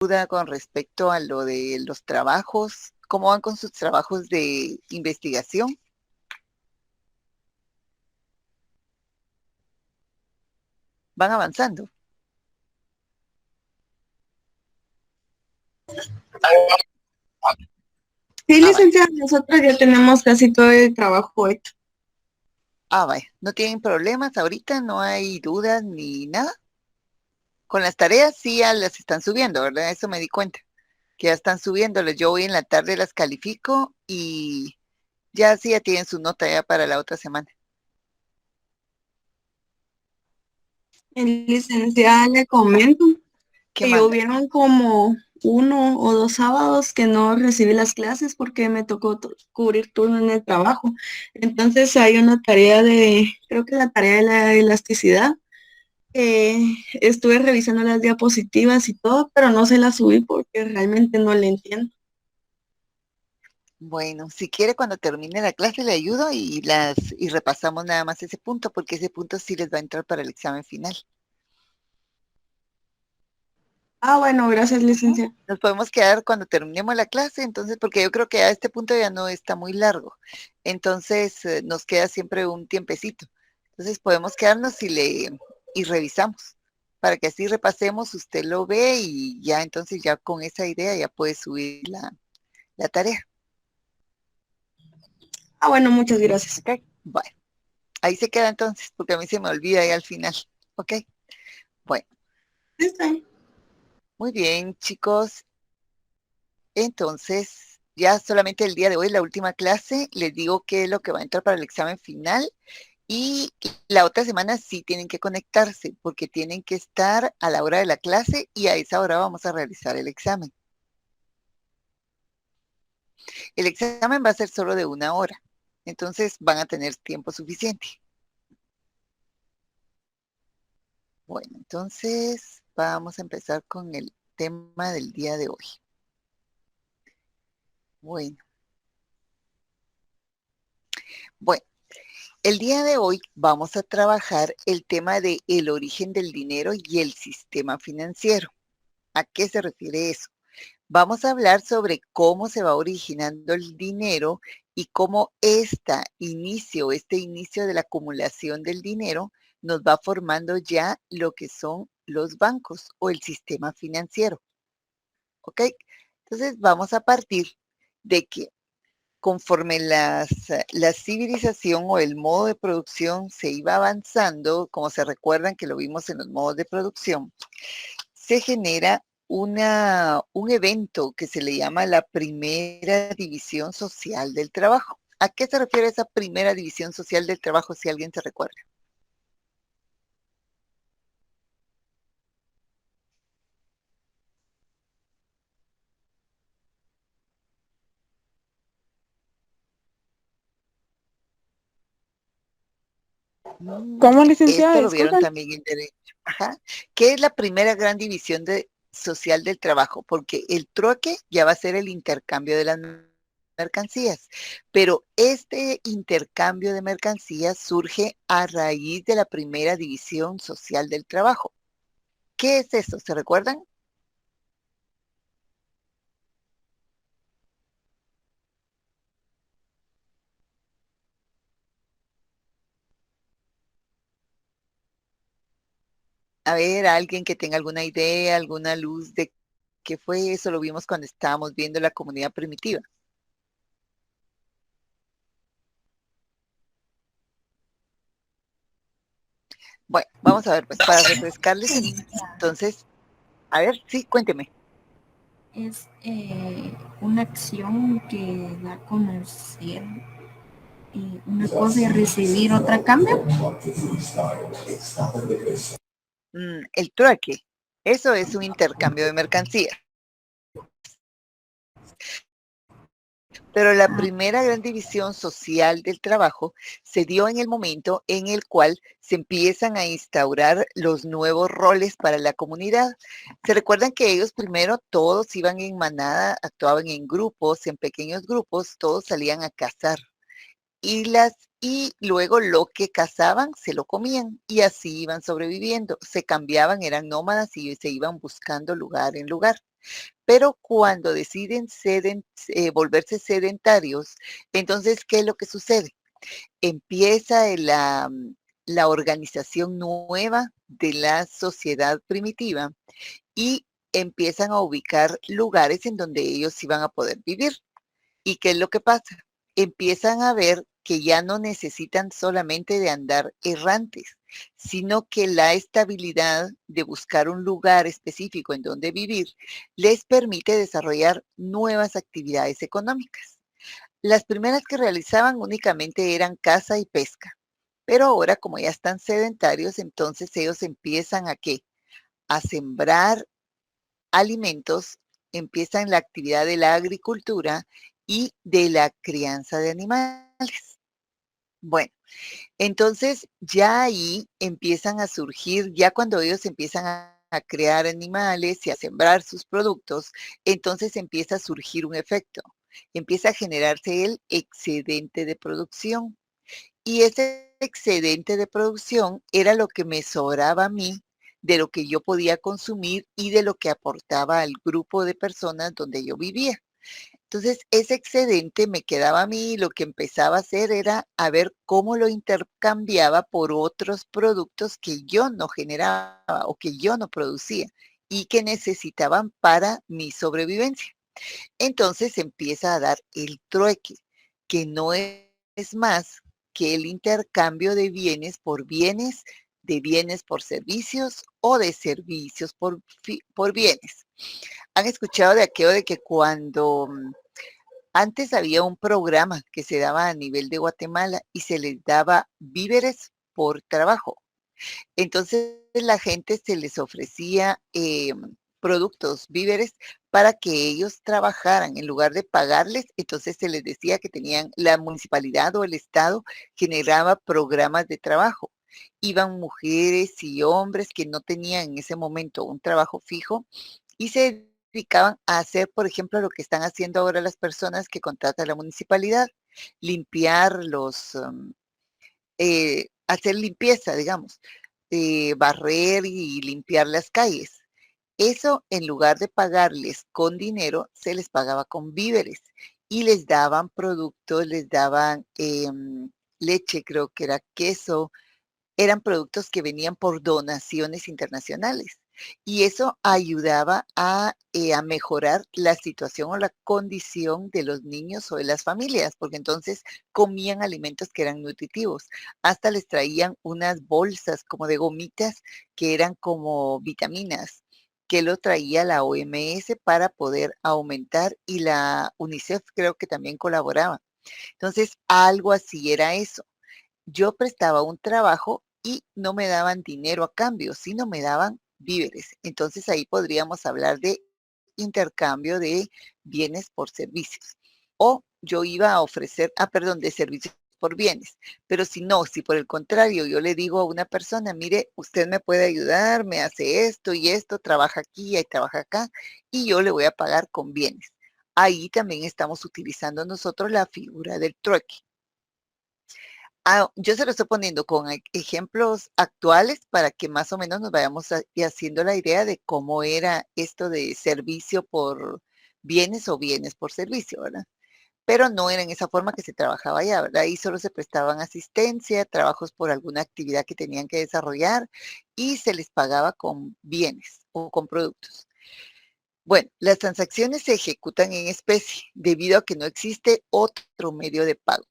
duda con respecto a lo de los trabajos? ¿Cómo van con sus trabajos de investigación? ¿Van avanzando? Sí, Ah, vaya. licenciada, nosotros ya tenemos casi todo el trabajo hecho. Ah, vaya. ¿No tienen problemas ahorita? ¿No hay dudas ni nada? Con las tareas sí ya las están subiendo, ¿verdad? Eso me di cuenta, que ya están subiéndolas. Yo hoy en la tarde las califico y ya sí ya tienen su nota ya para la otra semana. Licenciada, le comento ¿Qué que manda? hubieron como 1 o 2 sábados que no recibí las clases porque me tocó cubrir turno en el trabajo. Entonces hay una tarea creo que la tarea de la elasticidad. Estuve revisando las diapositivas y todo, pero no se las subí porque realmente no le entiendo. Bueno, si quiere cuando termine la clase le ayudo y repasamos nada más ese punto, porque ese punto sí les va a entrar para el examen final. Ah, bueno, gracias, Ujú. licenciada. Nos podemos quedar cuando terminemos la clase, entonces, porque yo creo que a este punto ya no está muy largo. Entonces, nos queda siempre un tiempecito. Entonces, podemos quedarnos y revisamos para que así repasemos, usted lo ve y ya entonces ya con esa idea ya puede subir la tarea. Ah, bueno, muchas gracias. ¿Ok? Bueno, ahí se queda entonces, porque a mí se me olvida ahí al final. ¿Ok? Bueno, Está bien. muy bien, chicos. Entonces, ya solamente el día de hoy, la última clase, les digo qué es lo que va a entrar para el examen final y la otra semana sí tienen que conectarse porque tienen que estar a la hora de la clase y a esa hora vamos a realizar el examen. El examen va a ser solo de 1 hora, entonces van a tener tiempo suficiente. Bueno, entonces vamos a empezar con el tema del día de hoy. Bueno, bueno. El día de hoy vamos a trabajar el tema de el origen del dinero y el sistema financiero. ¿A qué se refiere eso? Vamos a hablar sobre cómo se va originando el dinero y cómo este inicio de la acumulación del dinero nos va formando ya lo que son los bancos o el sistema financiero. ¿Ok? Entonces vamos a partir de que conforme la civilización o el modo de producción se iba avanzando, como se recuerdan que lo vimos en los modos de producción, se genera un evento que se le llama la primera división social del trabajo. ¿A qué se refiere esa primera división social del trabajo, si alguien se recuerda? ¿Cómo, licenciada? Esto lo vieron Disculpen. también en derecho. Ajá. ¿Qué es la primera gran división social del trabajo? Porque el trueque ya va a ser el intercambio de las mercancías, pero este intercambio de mercancías surge a raíz de la primera división social del trabajo. ¿Qué es eso? ¿Se recuerdan? A ver, alguien que tenga alguna idea, alguna luz de qué fue eso, lo vimos cuando estábamos viendo la comunidad primitiva. Bueno, vamos a ver, pues para refrescarles, Sí, entonces, a ver, sí, cuénteme. es una acción que da a conocer una cosa y recibir otra a cambio. El trueque, eso es un intercambio de mercancías. Pero la Ah, primera gran división social del trabajo se dio en el momento en el cual se empiezan a instaurar los nuevos roles para la comunidad. Se recuerdan que ellos primero todos iban en manada, actuaban en grupos, en pequeños grupos, todos salían a cazar. Y y luego lo que cazaban se lo comían y así iban sobreviviendo. Se cambiaban, eran nómadas y se iban buscando lugar en lugar. Pero cuando deciden volverse sedentarios, entonces, ¿qué es lo que sucede? Empieza la organización nueva de la sociedad primitiva y empiezan a ubicar lugares en donde ellos iban a poder vivir. ¿Y qué es lo que pasa? Empiezan a ver que ya no necesitan solamente de andar errantes, sino que la estabilidad de buscar un lugar específico en donde vivir les permite desarrollar nuevas actividades económicas. Las primeras que realizaban únicamente eran caza y pesca, pero ahora como ya están sedentarios, entonces ellos empiezan a ¿qué? A sembrar alimentos, empiezan la actividad de la agricultura y de la crianza de animales. Bueno, entonces ya ahí empiezan a surgir, ya cuando ellos empiezan a crear animales y a sembrar sus productos, entonces empieza a surgir un efecto. Empieza a generarse el excedente de producción. Y ese excedente de producción era lo que me sobraba a mí de lo que yo podía consumir y de lo que aportaba al grupo de personas donde yo vivía. Entonces, ese excedente me quedaba a mí y lo que empezaba a hacer era a ver cómo lo intercambiaba por otros productos que yo no generaba o que yo no producía y que necesitaban para mi sobrevivencia. Entonces empieza a dar el trueque, que no es más que el intercambio de bienes, de bienes por servicios o de servicios por bienes. ¿Han escuchado de aquello de que cuando antes había un programa que se daba a nivel de Guatemala y se les daba víveres por trabajo? Entonces la gente se les ofrecía productos, víveres, para que ellos trabajaran en lugar de pagarles. Entonces se les decía que tenían la municipalidad o el estado generaba programas de trabajo. Iban mujeres y hombres que no tenían en ese momento un trabajo fijo y se dedicaban a hacer, por ejemplo, lo que están haciendo ahora las personas que contrata la municipalidad, limpiar hacer limpieza, digamos, barrer y limpiar las calles. Eso, en lugar de pagarles con dinero, se les pagaba con víveres y les daban productos, les daban leche, creo que era queso, eran productos que venían por donaciones internacionales. Y eso ayudaba a mejorar la situación o la condición de los niños o de las familias, porque entonces comían alimentos que eran nutritivos. Hasta les traían unas bolsas como de gomitas que eran como vitaminas, que lo traía la OMS para poder aumentar y la UNICEF creo que también colaboraba. Entonces, algo así era eso. Yo prestaba un trabajo y no me daban dinero a cambio, sino me daban víveres. Entonces ahí podríamos hablar de intercambio de bienes por servicios. O yo iba a ofrecer, perdón, de servicios por bienes. Pero si no, si por el contrario yo le digo a una persona, mire, usted me puede ayudar, me hace esto y esto, trabaja aquí y trabaja acá, y yo le voy a pagar con bienes. Ahí también estamos utilizando nosotros la figura del trueque. Yo se lo estoy poniendo con ejemplos actuales para que más o menos nos vayamos haciendo la idea de cómo era esto de servicio por bienes o bienes por servicio, ¿verdad? Pero no era en esa forma que se trabajaba allá, ¿verdad? Ahí solo se prestaban asistencia, trabajos por alguna actividad que tenían que desarrollar y se les pagaba con bienes o con productos. Bueno, las transacciones se ejecutan en especie debido a que no existe otro medio de pago.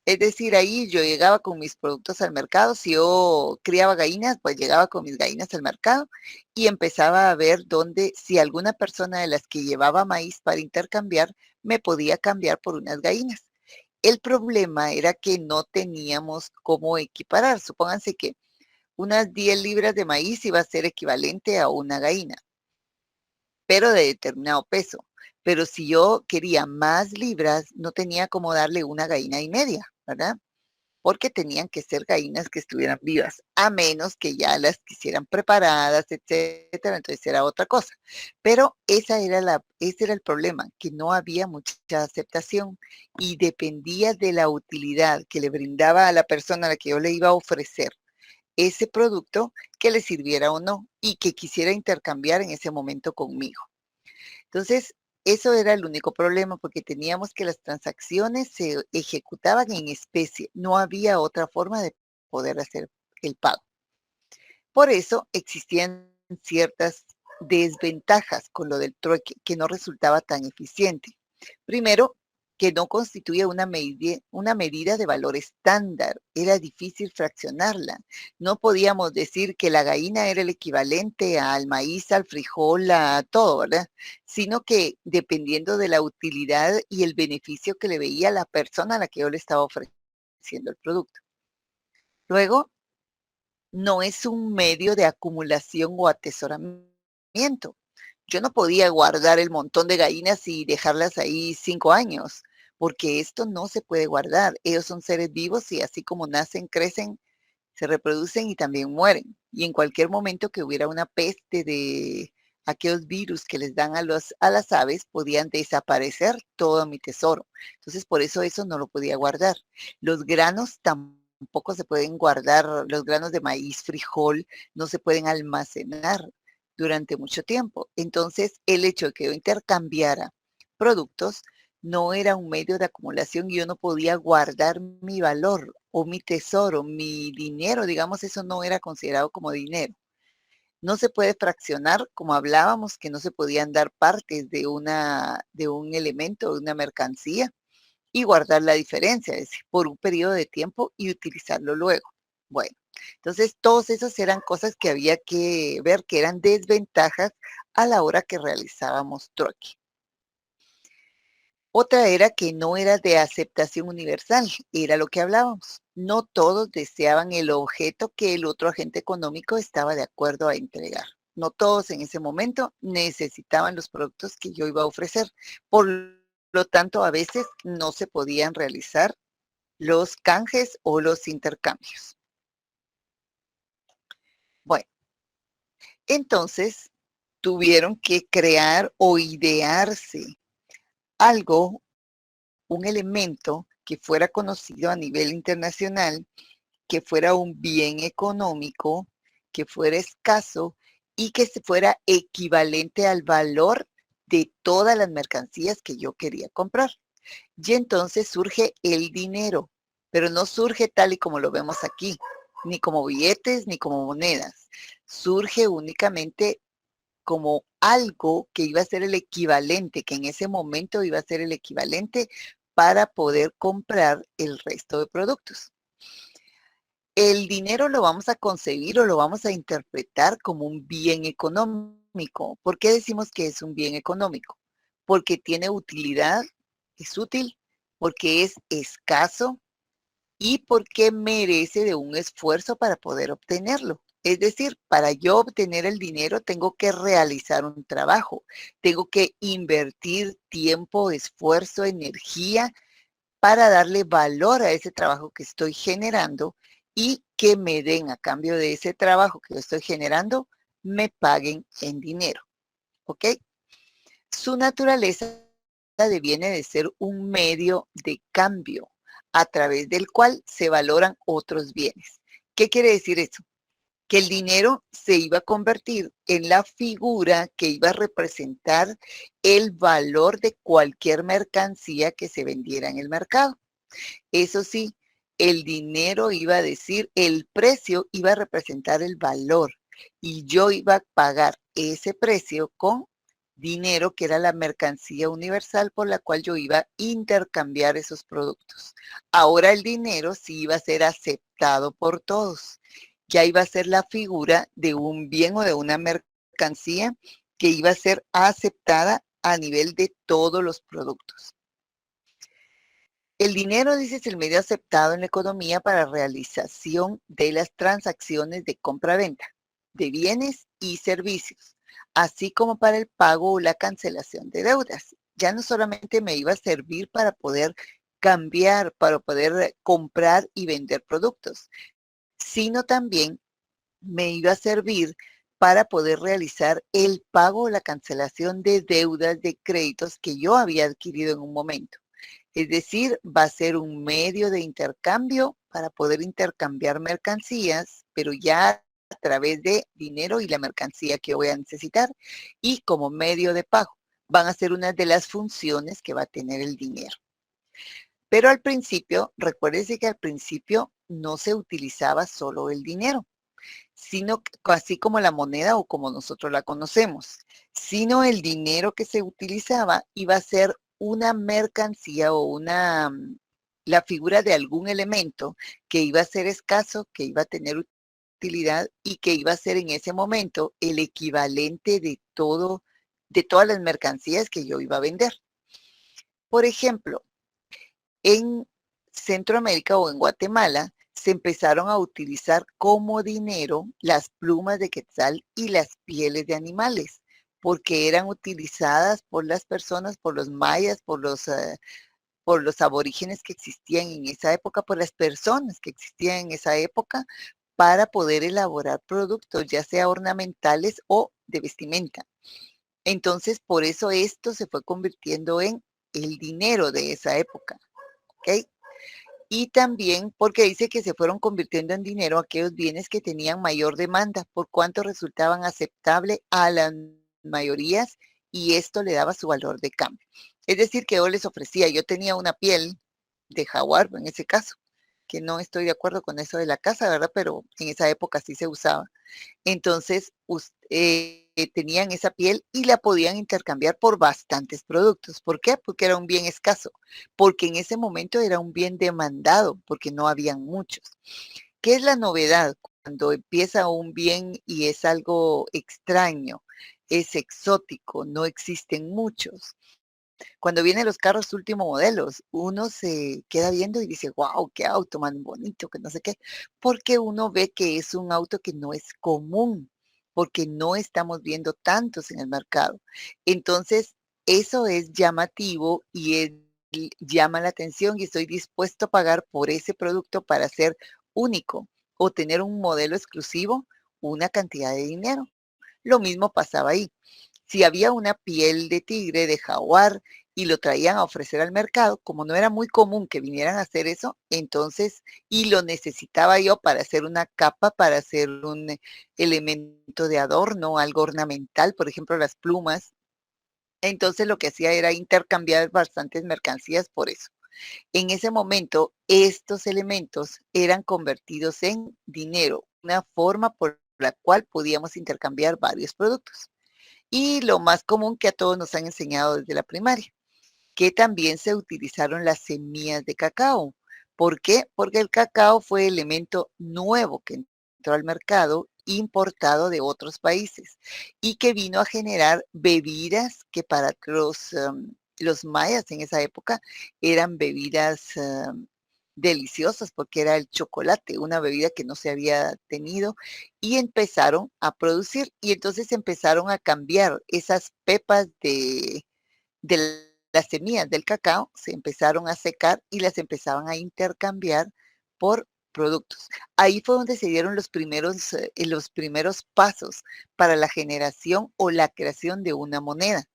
Es decir, ahí yo llegaba con mis productos al mercado. Si yo criaba gallinas, pues llegaba con mis gallinas al mercado y empezaba a ver dónde, si alguna persona de las que llevaba maíz para intercambiar, me podía cambiar por unas gallinas. El problema era que no teníamos cómo equiparar. Supónganse que unas 10 libras de maíz iba a ser equivalente a una gallina, pero de determinado peso. Pero si yo quería más libras, no tenía cómo darle una gallina y media, ¿verdad? porque tenían que ser gallinas que estuvieran vivas, a menos que ya las quisieran preparadas, etcétera, entonces era otra cosa. Pero ese era el problema, que no había mucha aceptación y dependía de la utilidad que le brindaba a la persona a la que yo le iba a ofrecer ese producto, que le sirviera o no y que quisiera intercambiar en ese momento conmigo. Entonces, eso era el único problema, porque teníamos que las transacciones se ejecutaban en especie. No había otra forma de poder hacer el pago. Por eso existían ciertas desventajas con lo del trueque, que no resultaba tan eficiente. Primero, que no constituía una medida de valor estándar. Era difícil fraccionarla. No podíamos decir que la gallina era el equivalente al maíz, al frijol, a todo, ¿verdad? Sino que dependiendo de la utilidad y el beneficio que le veía la persona a la que yo le estaba ofreciendo el producto. Luego, no es un medio de acumulación o atesoramiento. Yo no podía guardar el montón de gallinas y dejarlas ahí 5 años, porque esto no se puede guardar. Ellos son seres vivos y así como nacen, crecen, se reproducen y también mueren. Y en cualquier momento que hubiera una peste de aquellos virus que les dan a las aves, podían desaparecer todo mi tesoro. Entonces, por eso no lo podía guardar. Los granos tampoco se pueden guardar, los granos de maíz, frijol, no se pueden almacenar durante mucho tiempo. Entonces, el hecho de que yo intercambiara productos no era un medio de acumulación y yo no podía guardar mi valor o mi tesoro, mi dinero, digamos, eso no era considerado como dinero. No se puede fraccionar, como hablábamos, que no se podían dar partes de un elemento, de una mercancía, y guardar la diferencia, es decir, por un periodo de tiempo y utilizarlo luego. Bueno, entonces todas esas eran cosas que había que ver, que eran desventajas a la hora que realizábamos trueque. Otra era que no era de aceptación universal, era lo que hablábamos. No todos deseaban el objeto que el otro agente económico estaba de acuerdo a entregar. No todos en ese momento necesitaban los productos que yo iba a ofrecer. Por lo tanto, a veces no se podían realizar los canjes o los intercambios. Bueno, entonces tuvieron que crear o idearse algo, un elemento que fuera conocido a nivel internacional, que fuera un bien económico, que fuera escaso y que fuera equivalente al valor de todas las mercancías que yo quería comprar. Y entonces surge el dinero, pero no surge tal y como lo vemos aquí, ni como billetes, ni como monedas. Surge únicamente como algo que iba a ser el equivalente, que en ese momento iba a ser el equivalente para poder comprar el resto de productos. El dinero lo vamos a concebir o lo vamos a interpretar como un bien económico. ¿Por qué decimos que es un bien económico? Porque tiene utilidad, es útil, porque es escaso y porque merece de un esfuerzo para poder obtenerlo. Es decir, para yo obtener el dinero tengo que realizar un trabajo, tengo que invertir tiempo, esfuerzo, energía para darle valor a ese trabajo que estoy generando y que me den a cambio de ese trabajo que yo estoy generando, me paguen en dinero. ¿Ok? Su naturaleza deviene de ser un medio de cambio a través del cual se valoran otros bienes. ¿Qué quiere decir eso? Que el dinero se iba a convertir en la figura que iba a representar el valor de cualquier mercancía que se vendiera en el mercado. Eso sí, el dinero iba a decir, el precio iba a representar el valor y yo iba a pagar ese precio con dinero que era la mercancía universal por la cual yo iba a intercambiar esos productos. Ahora el dinero sí iba a ser aceptado por todos. Ya iba a ser la figura de un bien o de una mercancía que iba a ser aceptada a nivel de todos los productos. El dinero, dice, es el medio aceptado en la economía para realización de las transacciones de compra-venta de bienes y servicios, así como para el pago o la cancelación de deudas. Ya no solamente me iba a servir para poder cambiar, para poder comprar y vender productos, sino también me iba a servir para poder realizar el pago o la cancelación de deudas de créditos que yo había adquirido en un momento. Es decir, va a ser un medio de intercambio para poder intercambiar mercancías, pero ya a través de dinero y la mercancía que voy a necesitar y como medio de pago. Van a ser una de las funciones que va a tener el dinero. Pero al principio, recuérdese que al principio no se utilizaba solo el dinero, sino así como la moneda o como nosotros la conocemos, sino el dinero que se utilizaba iba a ser una mercancía o la figura de algún elemento que iba a ser escaso, que iba a tener utilidad y que iba a ser en ese momento el equivalente de todas las mercancías que yo iba a vender. Por ejemplo, en Centroamérica o en Guatemala se empezaron a utilizar como dinero las plumas de quetzal y las pieles de animales, porque eran utilizadas por las personas, por los mayas, por los aborígenes que existían en esa época, por las personas que existían en esa época, para poder elaborar productos, ya sea ornamentales o de vestimenta. Entonces, por eso esto se fue convirtiendo en el dinero de esa época. ¿Ok? Y también porque dice que se fueron convirtiendo en dinero aquellos bienes que tenían mayor demanda, por cuanto resultaban aceptables a las mayorías y esto le daba su valor de cambio. Es decir, que yo les ofrecía, yo tenía una piel de jaguar, en ese caso, que no estoy de acuerdo con eso de la casa, ¿verdad? Pero en esa época sí se usaba. Entonces, tenían esa piel y la podían intercambiar por bastantes productos. ¿Por qué? Porque era un bien escaso, porque en ese momento era un bien demandado, porque no habían muchos. ¿Qué es la novedad? Cuando empieza un bien y es algo extraño, es exótico, no existen muchos. Cuando vienen los carros último modelos, uno se queda viendo y dice, wow, qué auto más bonito, que no sé qué, porque uno ve que es un auto que no es común, porque no estamos viendo tantos en el mercado. Entonces, eso es llamativo y llama la atención y estoy dispuesto a pagar por ese producto para ser único o tener un modelo exclusivo, una cantidad de dinero. Lo mismo pasaba ahí. Si había una piel de tigre, de jaguar, y lo traían a ofrecer al mercado, como no era muy común que vinieran a hacer eso, entonces, y lo necesitaba yo para hacer una capa, para hacer un elemento de adorno, algo ornamental, por ejemplo, las plumas, entonces lo que hacía era intercambiar bastantes mercancías por eso. En ese momento, estos elementos eran convertidos en dinero, una forma por la cual podíamos intercambiar varios productos. Y lo más común que a todos nos han enseñado desde la primaria, que también se utilizaron las semillas de cacao. ¿Por qué? Porque el cacao fue elemento nuevo que entró al mercado, importado de otros países y que vino a generar bebidas que para los mayas en esa época eran bebidas deliciosas porque era el chocolate, una bebida que no se había tenido y empezaron a producir y entonces empezaron a cambiar esas pepas de las semillas del cacao, se empezaron a secar y las empezaban a intercambiar por productos. Ahí fue donde se dieron los primeros pasos para la generación o la creación de una moneda,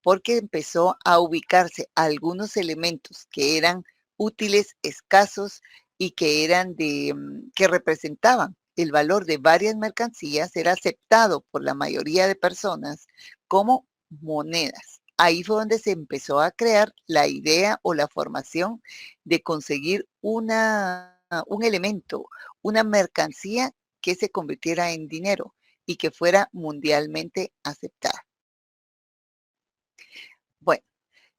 porque empezó a ubicarse algunos elementos que eran útiles, escasos y que eran que representaban el valor de varias mercancías, era aceptado por la mayoría de personas como monedas. Ahí fue donde se empezó a crear la idea o la formación de conseguir un elemento, una mercancía que se convirtiera en dinero y que fuera mundialmente aceptada. Bueno,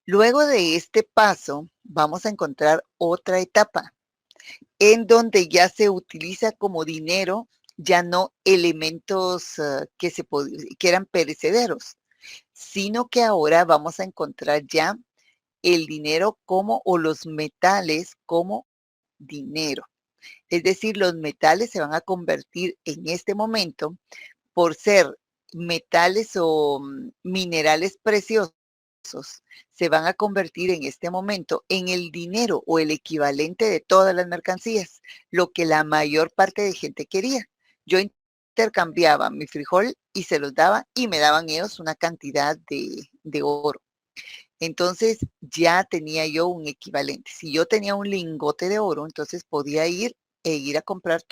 luego de este paso, vamos a encontrar otra etapa en donde ya se utiliza como dinero, ya no elementos que eran perecederos, sino que ahora vamos a encontrar ya el dinero como, o los metales como dinero. Es decir, los metales se van a convertir en este momento por ser metales o minerales preciosos se van a convertir en este momento en el dinero o el equivalente de todas las mercancías, lo que la mayor parte de gente quería. Yo intercambiaba mi frijol y se los daba y me daban ellos una cantidad de oro. Entonces ya tenía yo un equivalente. Si yo tenía un lingote de oro, entonces podía ir a comprar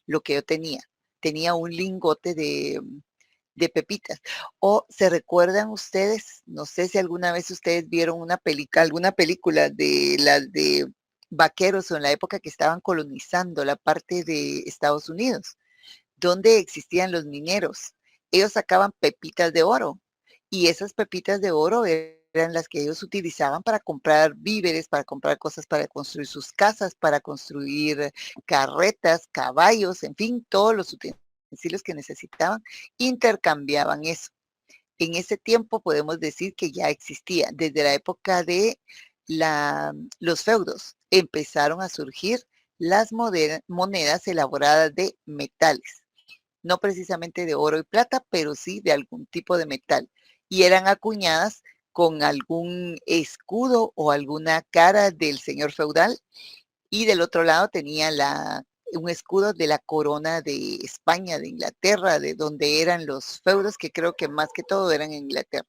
lo que yo tenía. Tenía un lingote de pepitas. O se recuerdan ustedes, no sé si alguna vez ustedes vieron alguna película de las de vaqueros o en la época que estaban colonizando la parte de Estados Unidos, donde existían los mineros. Ellos sacaban pepitas de oro y esas pepitas de oro eran las que ellos utilizaban para comprar víveres, para comprar cosas para construir sus casas, para construir carretas, caballos, en fin, todos los utensilios que necesitaban, intercambiaban eso. En ese tiempo podemos decir que ya existía, desde la época de los feudos, empezaron a surgir las monedas elaboradas de metales, no precisamente de oro y plata, pero sí de algún tipo de metal, y eran acuñadas con algún escudo o alguna cara del señor feudal, y del otro lado tenía un escudo de la corona de España, de Inglaterra, de donde eran los feudos, que creo que más que todo eran en Inglaterra.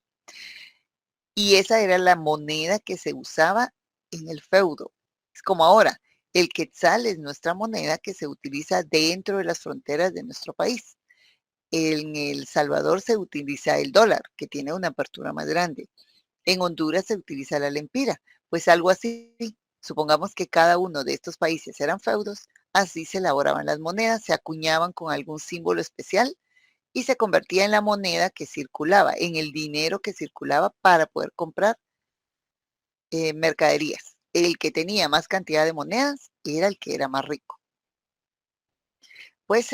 Y esa era la moneda que se usaba en el feudo. Es como ahora, el quetzal es nuestra moneda que se utiliza dentro de las fronteras de nuestro país. En El Salvador se utiliza el dólar, que tiene una apertura más grande. En Honduras se utiliza la lempira, pues algo así. Supongamos que cada uno de estos países eran feudos, así se elaboraban las monedas, se acuñaban con algún símbolo especial y se convertía en la moneda que circulaba, en el dinero que circulaba para poder comprar mercaderías. El que tenía más cantidad de monedas era el que era más rico. Pues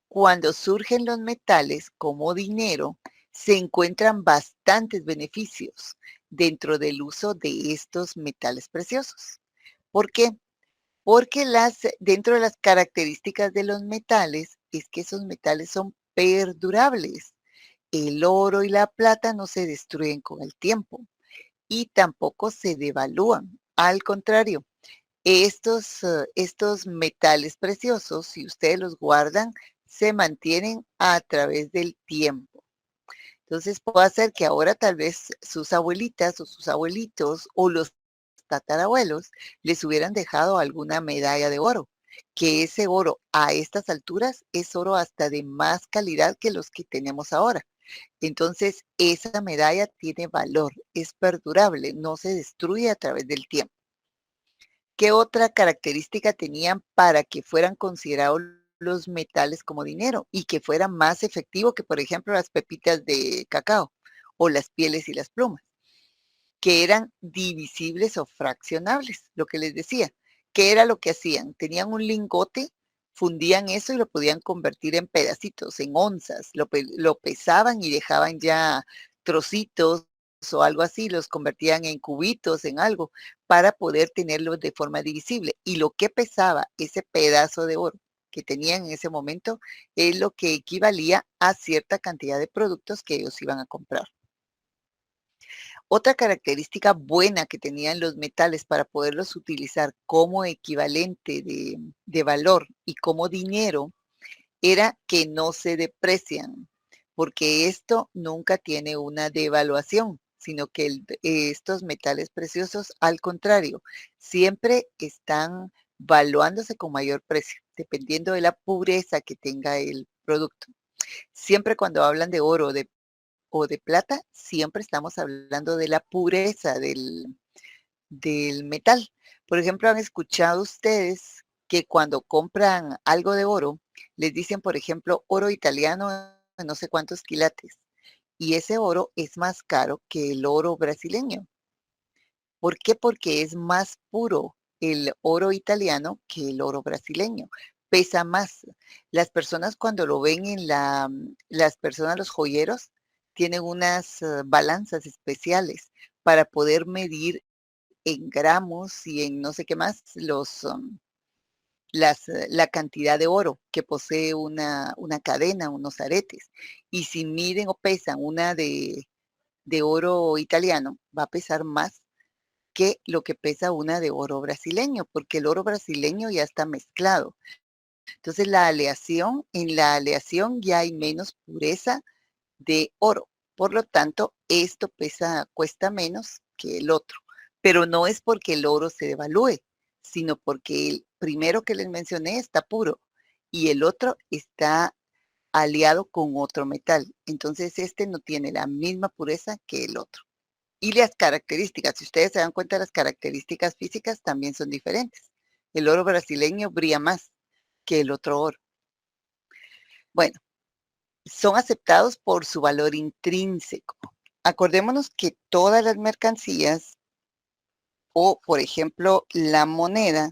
cuando surgen los metales como dinero, se encuentran bastantes beneficios dentro del uso de estos metales preciosos. ¿Por qué? Porque dentro de las características de los metales es que esos metales son perdurables. El oro y la plata no se destruyen con el tiempo y tampoco se devalúan. Al contrario, estos metales preciosos, si ustedes los guardan, se mantienen a través del tiempo. Entonces puede ser que ahora tal vez sus abuelitas o sus abuelitos o los tatarabuelos les hubieran dejado alguna medalla de oro, que ese oro a estas alturas es oro hasta de más calidad que los que tenemos ahora. Entonces esa medalla tiene valor, es perdurable, no se destruye a través del tiempo. ¿Qué otra característica tenían para que fueran considerados los metales como dinero y que fuera más efectivo que, por ejemplo, las pepitas de cacao o las pieles y las plumas? Que eran divisibles o fraccionables, lo que les decía. ¿Qué era lo que hacían? Tenían un lingote, fundían eso y lo podían convertir en pedacitos, en onzas, lo pesaban y dejaban ya trocitos o algo así, los convertían en cubitos, en algo, para poder tenerlos de forma divisible. Y lo que pesaba ese pedazo de oro que tenían en ese momento es lo que equivalía a cierta cantidad de productos que ellos iban a comprar. Otra característica buena que tenían los metales para poderlos utilizar como equivalente de valor y como dinero era que no se deprecian, porque esto nunca tiene una devaluación, sino que estos metales preciosos, al contrario, siempre están valuándose con mayor precio, dependiendo de la pureza que tenga el producto. Siempre cuando hablan de oro o de plata, siempre estamos hablando de la pureza del metal. Por ejemplo, ¿han escuchado ustedes que cuando compran algo de oro, les dicen, por ejemplo, oro italiano de no sé cuántos quilates? Y ese oro es más caro que el oro brasileño. ¿Por qué? Porque es más puro el oro italiano que el oro brasileño. Pesa más. Las personas cuando lo ven las personas, los joyeros, tienen unas balanzas especiales para poder medir en gramos y en no sé qué más la cantidad de oro que posee una cadena, unos aretes. Y si miden o pesan una de oro italiano va a pesar más que lo que pesa una de oro brasileño, porque el oro brasileño ya está mezclado. Entonces en la aleación ya hay menos pureza de oro. Por lo tanto, esto cuesta menos que el otro. Pero no es porque el oro se devalúe, sino porque el primero que les mencioné está puro y el otro está aliado con otro metal. Entonces, este no tiene la misma pureza que el otro. Y las características, si ustedes se dan cuenta, las características físicas también son diferentes. El oro brasileño brilla más que el otro oro. Bueno, son aceptados por su valor intrínseco. Acordémonos que todas las mercancías o, por ejemplo, la moneda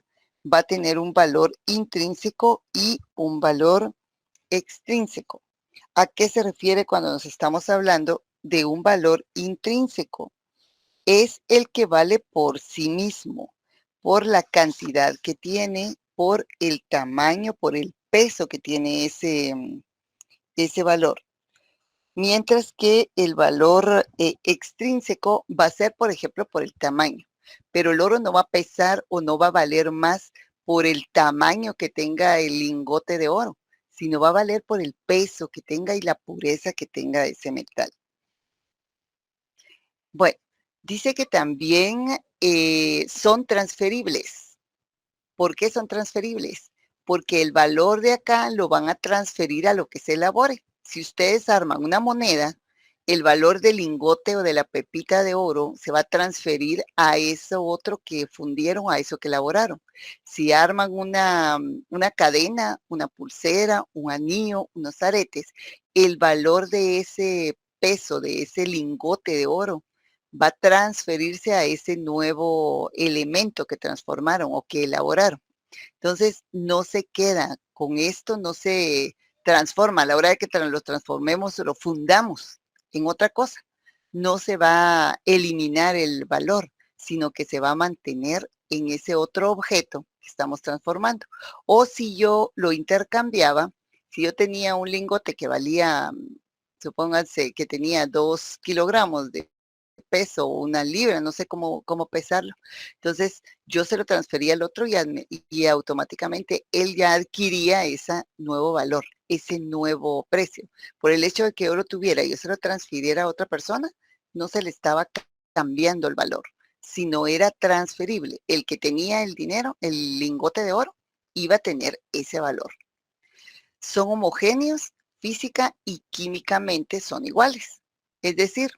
va a tener un valor intrínseco y un valor extrínseco. ¿A qué se refiere cuando nos estamos hablando de un valor intrínseco? Es el que vale por sí mismo, por la cantidad que tiene, por el tamaño, por el peso que tiene ese valor. Mientras que el valor extrínseco va a ser, por ejemplo, por el tamaño. Pero el oro no va a pesar o no va a valer más por el tamaño que tenga el lingote de oro, sino va a valer por el peso que tenga y la pureza que tenga ese metal. Bueno, dice que también son transferibles. ¿Por qué son transferibles? Porque el valor de acá lo van a transferir a lo que se elabore. Si ustedes arman una moneda, el valor del lingote o de la pepita de oro se va a transferir a eso otro que fundieron, a eso que elaboraron. Si arman una cadena, una pulsera, un anillo, unos aretes, el valor de ese peso, de ese lingote de oro, va a transferirse a ese nuevo elemento que transformaron o que elaboraron. Entonces, no se queda con esto, no se transforma. A la hora de que lo transformemos, lo fundamos en otra cosa. No se va a eliminar el valor, sino que se va a mantener en ese otro objeto que estamos transformando. O si yo lo intercambiaba, si yo tenía un lingote que valía, supónganse que tenía 2 kilogramos de peso o una libra, no sé cómo pesarlo. Entonces, yo se lo transfería al otro y automáticamente él ya adquiría ese nuevo valor, ese nuevo precio. Por el hecho de que yo lo tuviera y yo se lo transfiriera a otra persona, no se le estaba cambiando el valor, sino era transferible. El que tenía el dinero, el lingote de oro, iba a tener ese valor. Son homogéneos, física y químicamente son iguales. Es decir,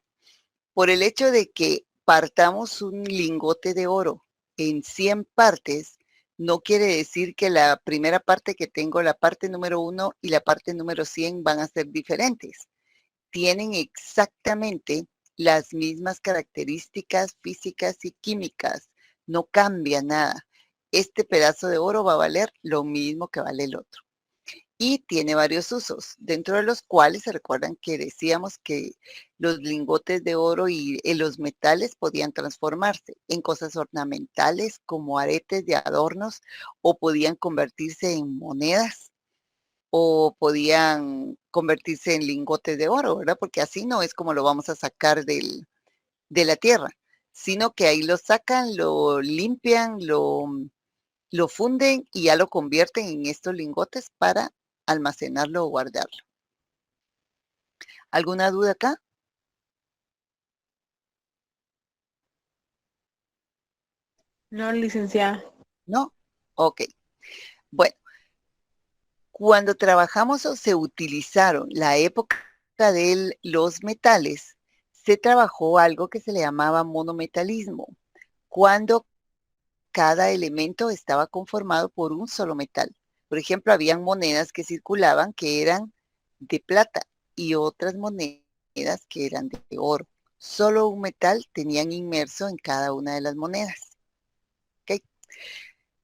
por el hecho de que partamos un lingote de oro en 100 partes, no quiere decir que la primera parte que tengo, la parte número 1 y la parte número 100 van a ser diferentes. Tienen exactamente las mismas características físicas y químicas. No cambia nada. Este pedazo de oro va a valer lo mismo que vale el otro. Y tiene varios usos, dentro de los cuales se recuerdan que decíamos que los lingotes de oro y los metales podían transformarse en cosas ornamentales como aretes de adornos o podían convertirse en monedas o podían convertirse en lingotes de oro, ¿verdad? Porque así no es como lo vamos a sacar de la tierra, sino que ahí lo sacan, lo limpian, lo funden y ya lo convierten en estos lingotes para almacenarlo o guardarlo. ¿Alguna duda acá? No, licenciada. ¿No? Ok. Bueno, cuando trabajamos o se utilizaron la época de los metales, se trabajó algo que se le llamaba monometalismo, cuando cada elemento estaba conformado por un solo metal. Por ejemplo, habían monedas que circulaban que eran de plata y otras monedas que eran de oro. Solo un metal tenían inmerso en cada una de las monedas. ¿Okay?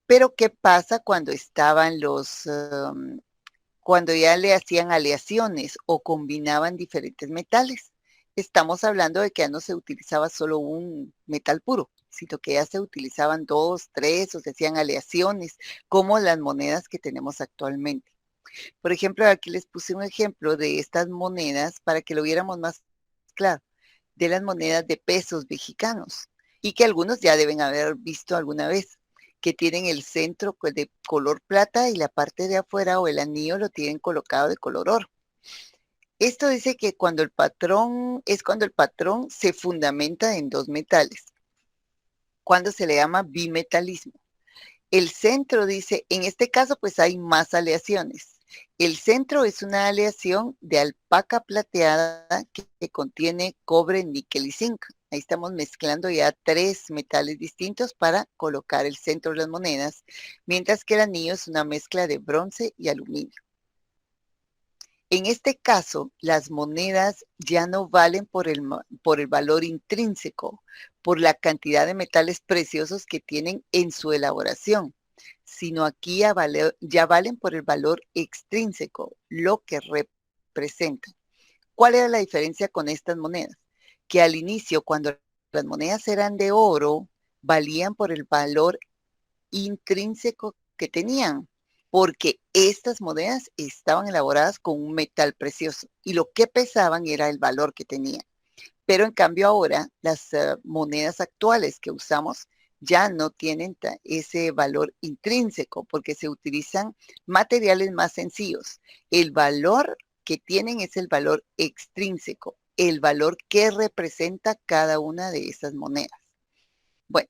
Pero, ¿qué pasa cuando estaban cuando ya le hacían aleaciones o combinaban diferentes metales? Estamos hablando de que ya no se utilizaba solo un metal puro, sino que ya se utilizaban 2, 3 o se hacían aleaciones, como las monedas que tenemos actualmente. Por ejemplo, aquí les puse un ejemplo de estas monedas para que lo viéramos más claro. de las monedas de pesos mexicanos y que algunos ya deben haber visto alguna vez, que tienen el centro pues, de color plata y la parte de afuera o el anillo lo tienen colocado de color oro. Esto dice que cuando el patrón se fundamenta en dos metales, cuando se le llama bimetalismo. El centro dice, en este caso pues hay más aleaciones. El centro es una aleación de alpaca plateada que contiene cobre, níquel y zinc. Ahí estamos mezclando ya 3 metales distintos para colocar el centro de las monedas, mientras que el anillo es una mezcla de bronce y aluminio. En este caso, las monedas ya no valen por el valor intrínseco, por la cantidad de metales preciosos que tienen en su elaboración, sino aquí ya valen por el valor extrínseco, lo que representan. ¿Cuál era la diferencia con estas monedas? Que al inicio, cuando las monedas eran de oro, valían por el valor intrínseco que tenían, porque estas monedas estaban elaboradas con un metal precioso y lo que pesaban era el valor que tenían. Pero en cambio ahora las monedas actuales que usamos ya no tienen ese valor intrínseco porque se utilizan materiales más sencillos. El valor que tienen es el valor extrínseco, el valor que representa cada una de esas monedas. Bueno,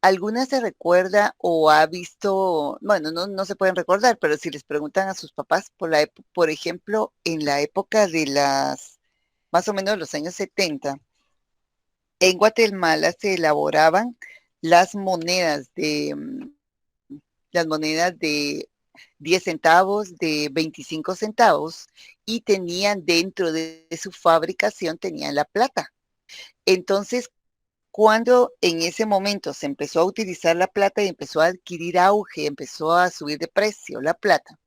¿alguna se recuerda o ha visto, bueno, no se pueden recordar, pero si les preguntan a sus papás, por ejemplo, en la época de más o menos los años 70, en Guatemala se elaboraban las las monedas de 10 centavos, de 25 centavos, y tenían dentro de su fabricación, tenían la plata. Entonces, cuando en ese momento se empezó a utilizar la plata y empezó a adquirir auge, empezó a subir de precio la plata,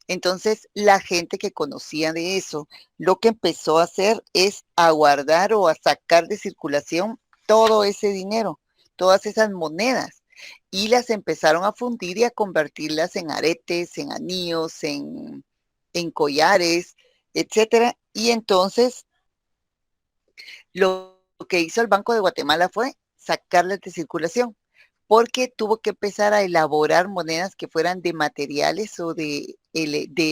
entonces la gente que conocía de eso, lo que empezó a hacer es a guardar o a sacar de circulación todo ese dinero, todas esas monedas, y las empezaron a fundir y a convertirlas en aretes, en anillos, en collares, etcétera. Y entonces lo que hizo el Banco de Guatemala fue sacarlas de circulación, porque tuvo que empezar a elaborar monedas que fueran de materiales o de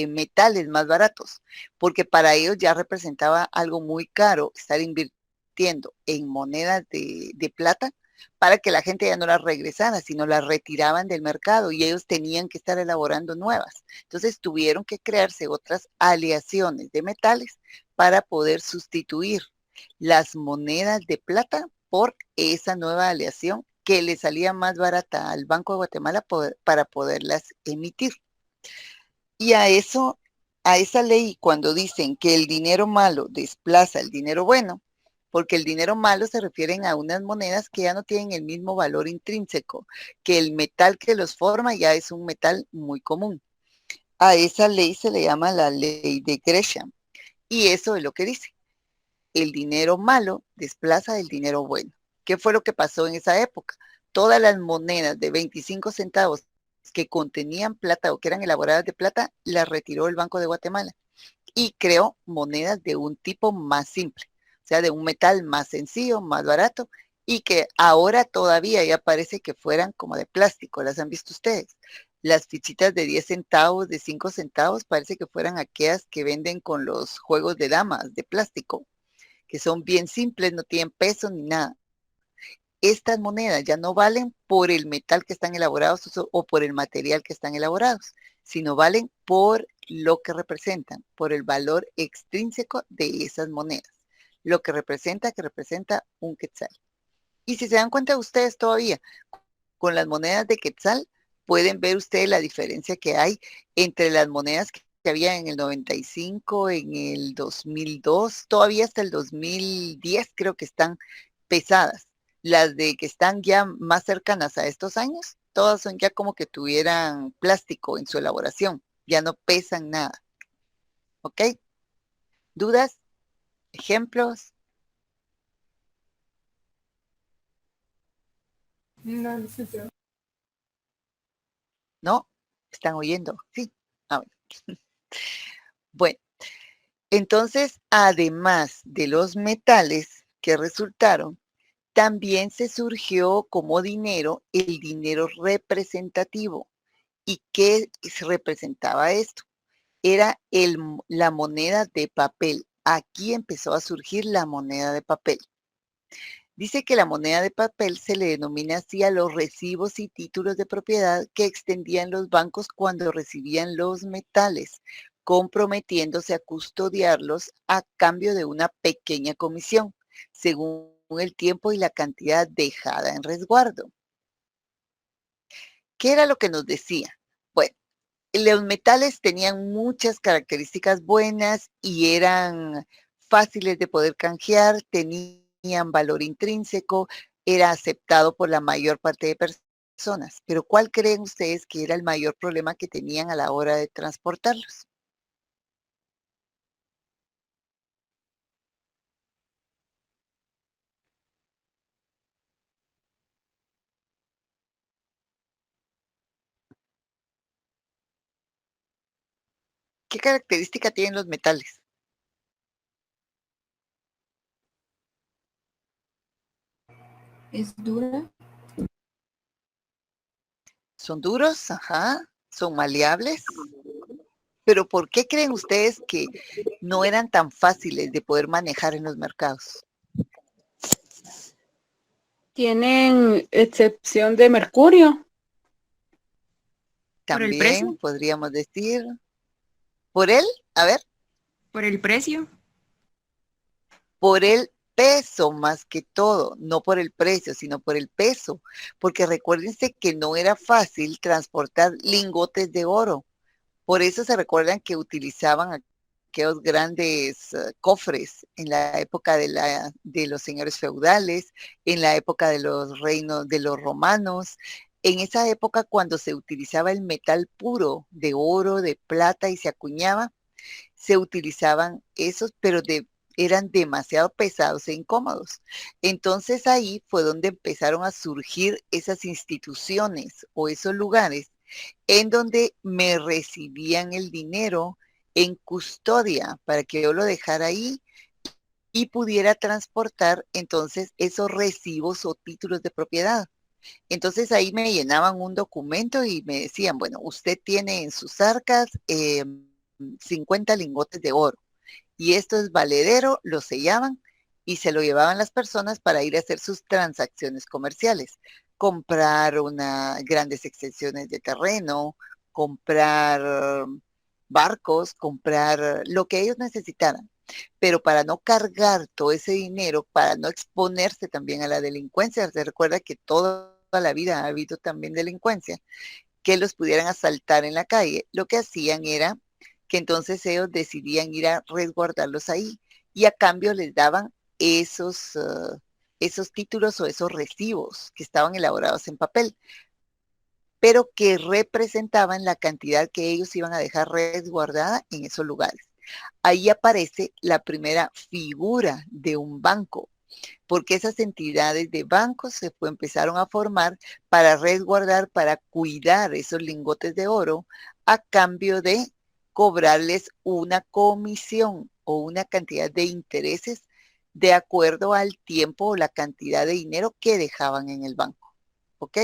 metales más baratos, porque para ellos ya representaba algo muy caro estar invirtiendo en monedas de plata para que la gente ya no las regresara, sino las retiraban del mercado y ellos tenían que estar elaborando nuevas. Entonces tuvieron que crearse otras aleaciones de metales para poder sustituir las monedas de plata por esa nueva aleación que le salía más barata al Banco de Guatemala para poderlas emitir. Y a esa ley, cuando dicen que el dinero malo desplaza el dinero bueno, porque el dinero malo se refieren a unas monedas que ya no tienen el mismo valor intrínseco, que el metal que los forma ya es un metal muy común. A esa ley se le llama la ley de Gresham. Y eso es lo que dice. El dinero malo desplaza el dinero bueno. ¿Qué fue lo que pasó en esa época? Todas las monedas de 25 centavos que contenían plata o que eran elaboradas de plata, las retiró el Banco de Guatemala y creó monedas de un tipo más simple, o sea, de un metal más sencillo, más barato, y que ahora todavía ya parece que fueran como de plástico. ¿Las han visto ustedes? Las fichitas de 10 centavos, de 5 centavos, parece que fueran aquellas que venden con los juegos de damas de plástico, que son bien simples, no tienen peso ni nada. Estas monedas ya no valen por el metal que están elaborados o por el material que están elaborados, sino valen por lo que representan, por el valor extrínseco de esas monedas. Lo que representa un quetzal. Y si se dan cuenta ustedes todavía, con las monedas de quetzal, pueden ver ustedes la diferencia que hay entre las monedas que había en el 95, en el 2002, todavía hasta el 2010 creo que están pesadas. Las de que están ya más cercanas a estos años, todas son ya como que tuvieran plástico en su elaboración, ya no pesan nada. ¿Ok? ¿Dudas? ¿Ejemplos? No, licenciado. ¿No? ¿Están oyendo? Sí. Ah, bueno. Bueno, entonces, además de los metales, que resultaron, también se surgió como dinero el dinero representativo. ¿Y qué representaba esto? Era la moneda de papel. Aquí empezó a surgir la moneda de papel. Dice que la moneda de papel se le denomina así a los recibos y títulos de propiedad que extendían los bancos cuando recibían los metales, comprometiéndose a custodiarlos a cambio de una pequeña comisión, según el tiempo y la cantidad dejada en resguardo. ¿Qué era lo que nos decía? Bueno, los metales tenían muchas características buenas y eran fáciles de poder canjear, tenían valor intrínseco, era aceptado por la mayor parte de personas. Pero ¿cuál creen ustedes que era el mayor problema que tenían a la hora de transportarlos? ¿Qué característica tienen los metales? Es dura. ¿Son duros? Ajá. ¿Son maleables? Pero ¿por qué creen ustedes que no eran tan fáciles de poder manejar en los mercados? Tienen excepción de mercurio. Por el También precio. podríamos decir, por él, a ver, Por el precio. por el peso más que todo, no por el precio, sino por el peso, porque recuérdense que no era fácil transportar lingotes de oro. Por eso se recuerdan que utilizaban aquellos grandes cofres en la época de los señores feudales, en la época de los reinos de los romanos. En esa época, cuando se utilizaba el metal puro de oro, de plata y se acuñaba, se utilizaban esos, pero eran demasiado pesados e incómodos. Entonces ahí fue donde empezaron a surgir esas instituciones o esos lugares en donde me recibían el dinero en custodia para que yo lo dejara ahí y pudiera transportar entonces esos recibos o títulos de propiedad. Entonces ahí me llenaban un documento y me decían, bueno, usted tiene en sus arcas 50 lingotes de oro y esto es valedero, lo sellaban y se lo llevaban las personas para ir a hacer sus transacciones comerciales, comprar grandes extensiones de terreno, comprar barcos, comprar lo que ellos necesitaran. Pero para no cargar todo ese dinero, para no exponerse también a la delincuencia, se recuerda que toda la vida ha habido también delincuencia, que los pudieran asaltar en la calle, lo que hacían era que entonces ellos decidían ir a resguardarlos ahí y a cambio les daban esos títulos o esos recibos que estaban elaborados en papel, pero que representaban la cantidad que ellos iban a dejar resguardada en esos lugares. Ahí aparece la primera figura de un banco, porque esas entidades de bancos empezaron a formar para resguardar, para cuidar esos lingotes de oro a cambio de cobrarles una comisión o una cantidad de intereses de acuerdo al tiempo o la cantidad de dinero que dejaban en el banco. ¿Ok?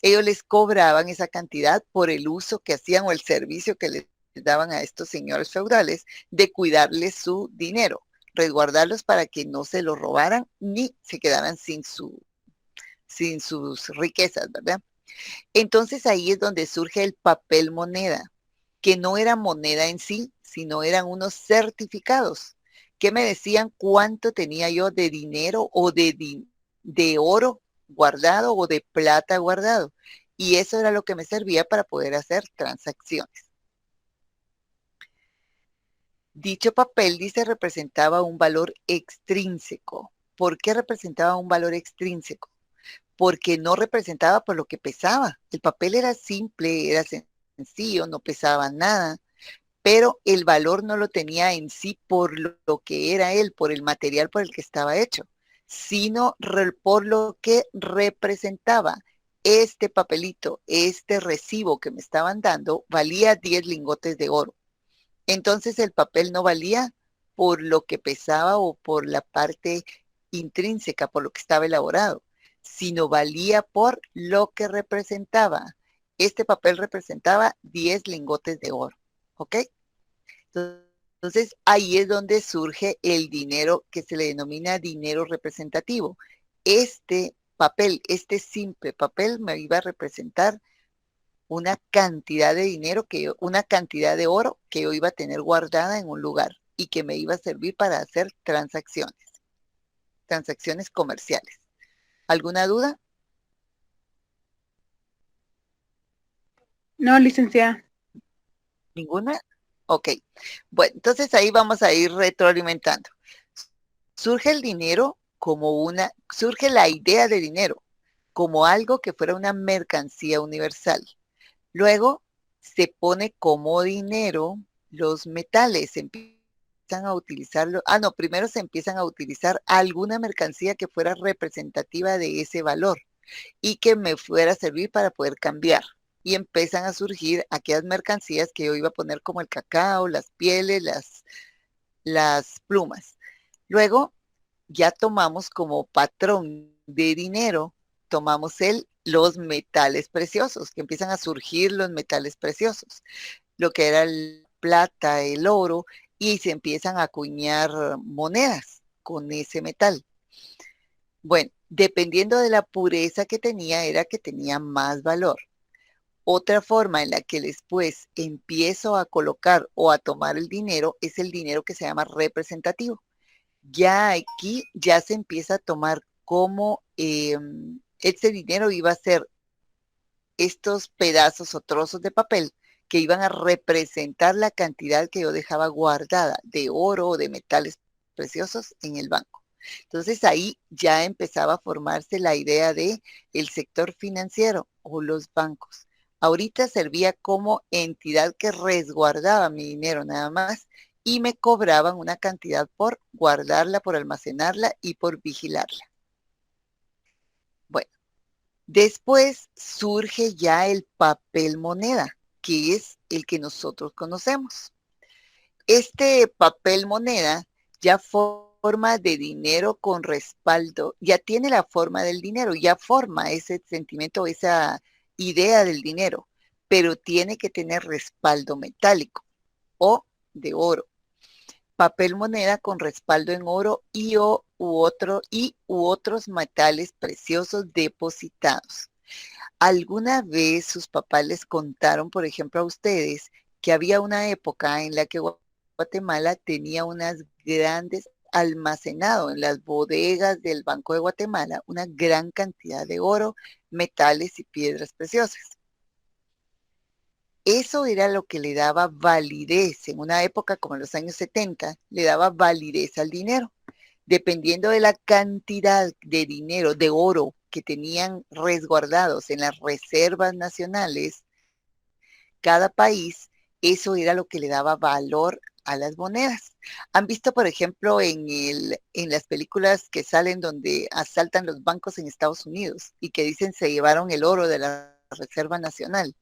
Ellos les cobraban esa cantidad por el uso que hacían o el servicio que les daban a estos señores feudales de cuidarles su dinero, resguardarlos para que no se lo robaran ni se quedaran sin sus riquezas, ¿verdad? Entonces ahí es donde surge el papel moneda, que no era moneda en sí, sino eran unos certificados que me decían cuánto tenía yo de dinero o de oro guardado o de plata guardado. Y eso era lo que me servía para poder hacer transacciones. Dicho papel, dice, representaba un valor extrínseco. ¿Por qué representaba un valor extrínseco? Porque no representaba por lo que pesaba. El papel era simple, era sencillo, no pesaba nada, pero el valor no lo tenía en sí por lo que era él, por el material por el que estaba hecho, sino por lo que representaba. Este papelito, este recibo que me estaban dando, valía 10 lingotes de oro. Entonces el papel no valía por lo que pesaba o por la parte intrínseca por lo que estaba elaborado, sino valía por lo que representaba. Este papel representaba 10 lingotes de oro, ¿ok? Entonces, ahí es donde surge el dinero que se le denomina dinero representativo. Este papel, este simple papel me iba a representar una cantidad de dinero, una cantidad de oro que yo iba a tener guardada en un lugar y que me iba a servir para hacer transacciones comerciales. ¿Alguna duda? No, licenciada. ¿Ninguna? Ok. Bueno, entonces ahí vamos a ir retroalimentando. Surge el dinero surge la idea de dinero como algo que fuera una mercancía universal. Luego se pone como dinero los metales, se empiezan a utilizarlo. No, primero se empiezan a utilizar alguna mercancía que fuera representativa de ese valor y que me fuera a servir para poder cambiar. Y empiezan a surgir aquellas mercancías que yo iba a poner como el cacao, las pieles, las plumas. Luego ya tomamos como patrón de dinero, tomamos los metales preciosos, que empiezan a surgir los metales preciosos, lo que era el plata, el oro, y se empiezan a acuñar monedas con ese metal. Bueno, dependiendo de la pureza que tenía, era que tenía más valor. Otra forma en la que después empiezo a colocar o a tomar el dinero es el dinero que se llama representativo. Ya aquí ya se empieza a tomar como ese dinero iba a ser estos pedazos o trozos de papel que iban a representar la cantidad que yo dejaba guardada de oro o de metales preciosos en el banco. Entonces ahí ya empezaba a formarse la idea de el sector financiero o los bancos. Ahorita servía como entidad que resguardaba mi dinero nada más y me cobraban una cantidad por guardarla, por almacenarla y por vigilarla. Bueno, después surge ya el papel moneda, que es el que nosotros conocemos. Este papel moneda ya forma de dinero con respaldo, ya tiene la forma del dinero, ya forma ese sentimiento, esa idea del dinero, pero tiene que tener respaldo metálico o de oro. Papel moneda con respaldo en oro u otros metales preciosos depositados. ¿Alguna vez sus papás les contaron, por ejemplo, a ustedes, que había una época en la que Guatemala tenía unas grandes almacenado en las bodegas del Banco de Guatemala una gran cantidad de oro, metales y piedras preciosas? Eso era lo que le daba validez en una época como en los años 70, le daba validez al dinero. Dependiendo de la cantidad de dinero, de oro que tenían resguardados en las reservas nacionales, cada país, eso era lo que le daba valor a las monedas. ¿Han visto, por ejemplo, en las películas que salen donde asaltan los bancos en Estados Unidos y que dicen se llevaron el oro de la Reserva Nacional?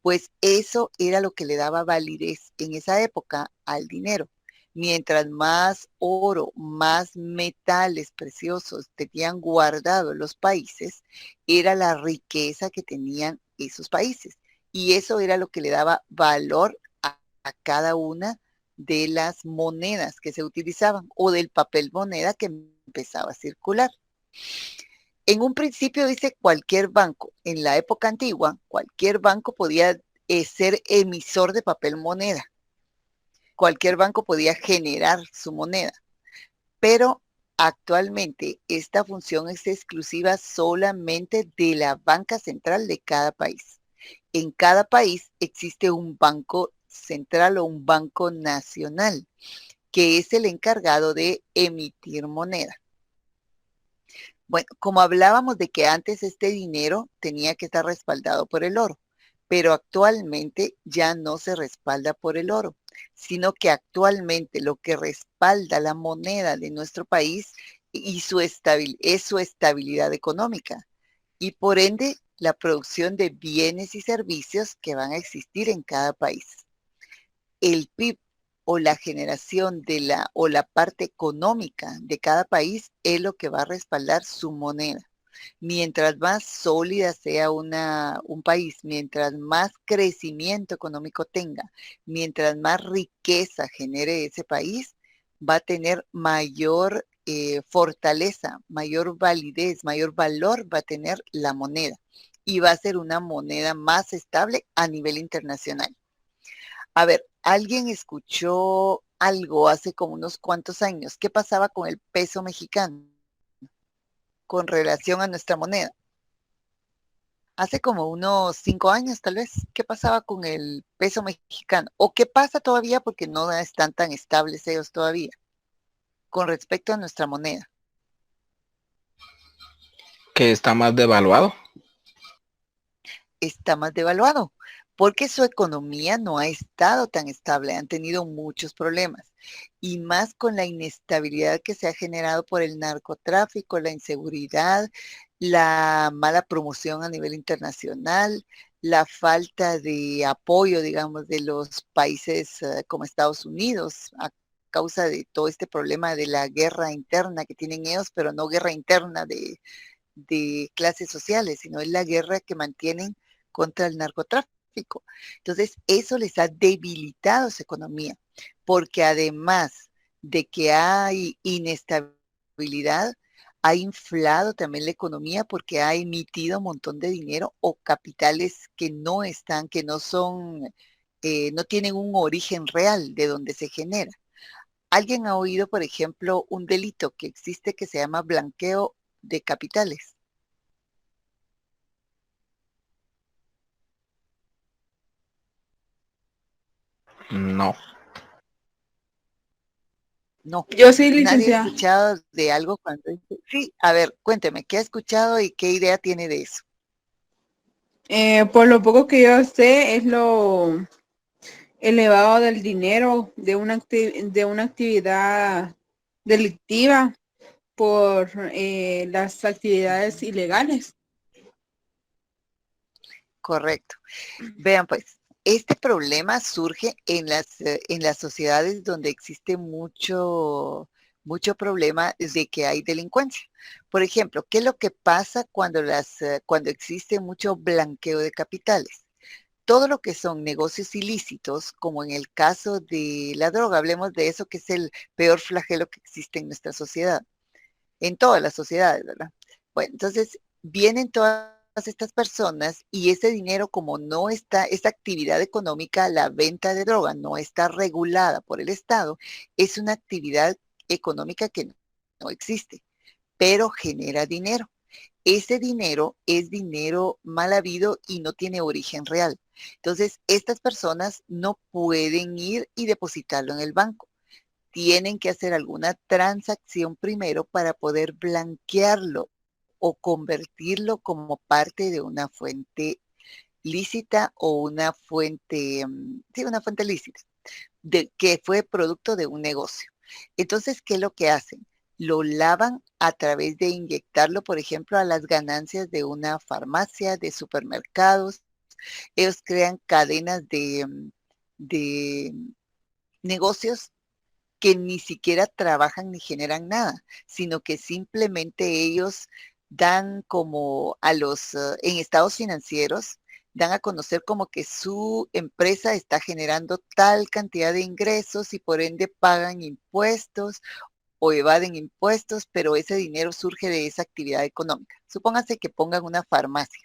Pues eso era lo que le daba validez en esa época al dinero. Mientras más oro, más metales preciosos tenían guardados los países, era la riqueza que tenían esos países. Y eso era lo que le daba valor a cada una de las monedas que se utilizaban o del papel moneda que empezaba a circular. En un principio dice cualquier banco. En la época antigua, cualquier banco podía ser emisor de papel moneda. Cualquier banco podía generar su moneda. Pero actualmente esta función es exclusiva solamente de la banca central de cada país. En cada país existe un banco central o un banco nacional, que es el encargado de emitir moneda. Bueno, como hablábamos de que antes este dinero tenía que estar respaldado por el oro, pero actualmente ya no se respalda por el oro, sino que actualmente lo que respalda la moneda de nuestro país es su estabilidad económica y por ende la producción de bienes y servicios que van a existir en cada país. El PIB o la generación o la parte económica de cada país es lo que va a respaldar su moneda. Mientras más sólida sea un país, mientras más crecimiento económico tenga, mientras más riqueza genere ese país, va a tener mayor fortaleza, mayor validez, mayor valor va a tener la moneda y va a ser una moneda más estable a nivel internacional. A ver, ¿alguien escuchó algo hace como unos cuantos años? ¿Qué pasaba con el peso mexicano con relación a nuestra moneda? Hace como unos 5 años, tal vez. ¿Qué pasaba con el peso mexicano? ¿O qué pasa todavía porque no están tan estables ellos todavía con respecto a nuestra moneda? Que está más devaluado. Está más devaluado porque su economía no ha estado tan estable, han tenido muchos problemas y más con la inestabilidad que se ha generado por el narcotráfico, la inseguridad, la mala promoción a nivel internacional, la falta de apoyo, digamos, de los países como Estados Unidos a causa de todo este problema de la guerra interna que tienen ellos, pero no guerra interna de clases sociales, sino es la guerra que mantienen contra el narcotráfico. Entonces, eso les ha debilitado su economía, porque además de que hay inestabilidad, ha inflado también la economía porque ha emitido un montón de dinero o capitales que no están, que no son, no tienen un origen real de donde se genera. ¿Alguien ha oído, por ejemplo, un delito que existe que se llama blanqueo de capitales? No. No, Yo sí, nadie ha licenciada. escuchado de algo cuando dice, sí, a ver, cuénteme, ¿qué ha escuchado y qué idea tiene de eso? Por lo poco que yo sé, es lo elevado del dinero de de una actividad delictiva por las actividades Ujú, ilegales. correcto. Vean pues, este problema surge en las sociedades donde existe mucho problema de que hay delincuencia. Por ejemplo, ¿qué es lo que pasa cuando existe mucho blanqueo de capitales? Todo lo que son negocios ilícitos, como en el caso de la droga, hablemos de eso que es el peor flagelo que existe en nuestra sociedad, en todas las sociedades, ¿verdad? Bueno, entonces vienen todas estas personas y ese dinero como no está, esa actividad económica, la venta de droga no está regulada por el Estado, es una actividad económica que no existe, pero genera dinero. Ese dinero es dinero mal habido y no tiene origen real. Entonces, estas personas no pueden ir y depositarlo en el banco. Tienen que hacer alguna transacción primero para poder blanquearlo o convertirlo como parte de una fuente lícita o una fuente, sí, una fuente lícita, que fue producto de un negocio. Entonces, ¿qué es lo que hacen? Lo lavan a través de inyectarlo, por ejemplo, a las ganancias de una farmacia, de supermercados. Ellos crean cadenas de negocios que ni siquiera trabajan ni generan nada, sino que simplemente ellos dan como en estados financieros, dan a conocer como que su empresa está generando tal cantidad de ingresos y por ende pagan impuestos o evaden impuestos, pero ese dinero surge de esa actividad económica. Supóngase que pongan una farmacia,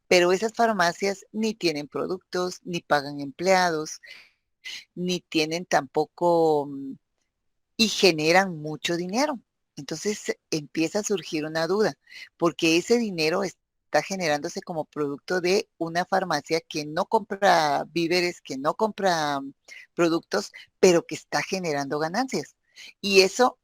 pero esas farmacias ni tienen productos, ni pagan empleados, ni tienen tampoco y generan mucho dinero. Entonces empieza a surgir una duda, porque ese dinero está generándose como producto de una farmacia que no compra víveres, que no compra productos, pero que está generando ganancias. Y eso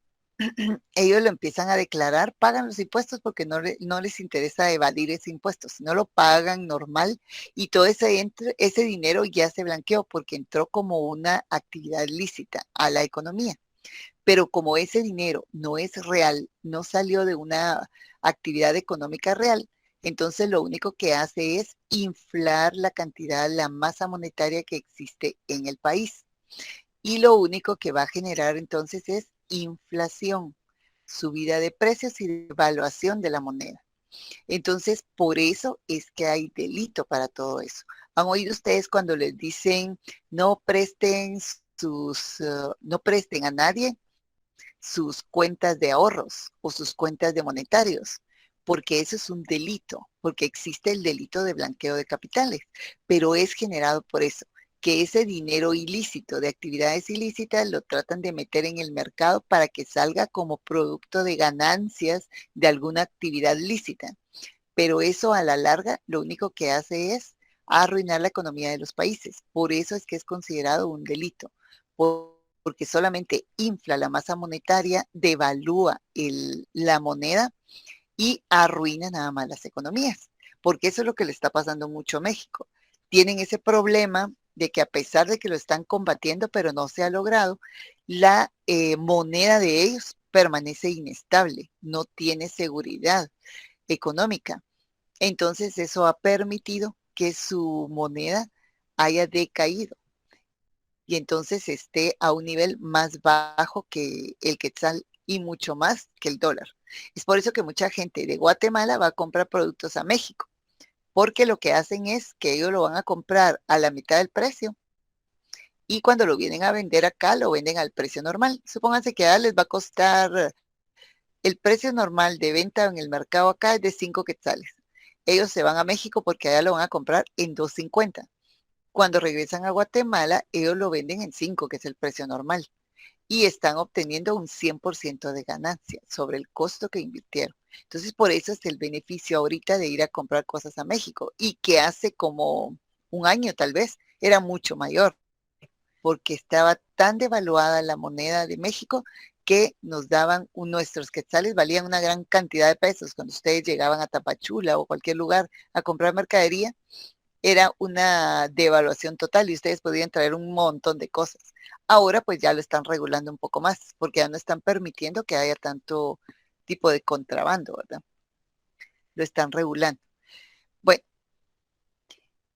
ellos lo empiezan a declarar, pagan los impuestos porque no les interesa evadir ese impuesto, sino lo pagan normal y todo ese dinero ya se blanqueó porque entró como una actividad lícita a la economía. Pero como ese dinero no es real, no salió de una actividad económica real, entonces lo único que hace es inflar la cantidad, la masa monetaria que existe en el país. y lo único que va a generar entonces es inflación, subida de precios y devaluación de la moneda. Entonces, por eso es que hay delito para todo eso. ¿Han oído ustedes cuando les dicen no presten no presten a nadie sus cuentas de ahorros o sus cuentas de monetarios? Porque eso es un delito, porque existe el delito de blanqueo de capitales, pero es generado por eso, que ese dinero ilícito de actividades ilícitas lo tratan de meter en el mercado para que salga como producto de ganancias de alguna actividad lícita. Pero eso a la larga lo único que hace es arruinar la economía de los países. Por eso es que es considerado un delito, porque solamente infla la masa monetaria, devalúa la moneda y arruina nada más las economías, porque eso es lo que le está pasando mucho a México. Tienen ese problema de que a pesar de que lo están combatiendo, pero no se ha logrado, la moneda de ellos permanece inestable, no tiene seguridad económica. Entonces eso ha permitido que su moneda haya decaído y entonces esté a un nivel más bajo que el quetzal y mucho más que el dólar. Es por eso que mucha gente de Guatemala va a comprar productos a México, porque lo que hacen es que ellos lo van a comprar a la mitad del precio y cuando lo vienen a vender acá, lo venden al precio normal. Supónganse que les va a costar el precio normal de venta en el mercado acá es de 5 quetzales. Ellos se van a México porque allá lo van a comprar en 2.50. Cuando regresan a Guatemala, ellos lo venden en 5, que es el precio normal. Y están obteniendo un 100% de ganancia sobre el costo que invirtieron. Entonces, por eso es el beneficio ahorita de ir a comprar cosas a México y que hace como un año tal vez era mucho mayor porque estaba tan devaluada la moneda de México que nos daban nuestros quetzales, valían una gran cantidad de pesos. Cuando ustedes llegaban a Tapachula o cualquier lugar a comprar mercadería, era una devaluación total y ustedes podían traer un montón de cosas. Ahora pues ya lo están regulando un poco más, porque ya no están permitiendo que haya tanto tipo de contrabando, ¿verdad? Lo están regulando. Bueno,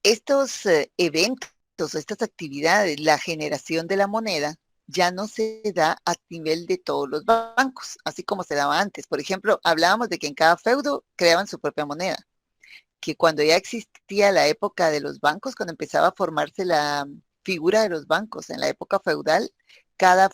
estos eventos, estas actividades, la generación de la moneda, ya no se da a nivel de todos los bancos, así como se daba antes. Por ejemplo, hablábamos de que en cada feudo creaban su propia moneda, que cuando ya existía la época de los bancos, cuando empezaba a formarse la figura de los bancos en la época feudal, cada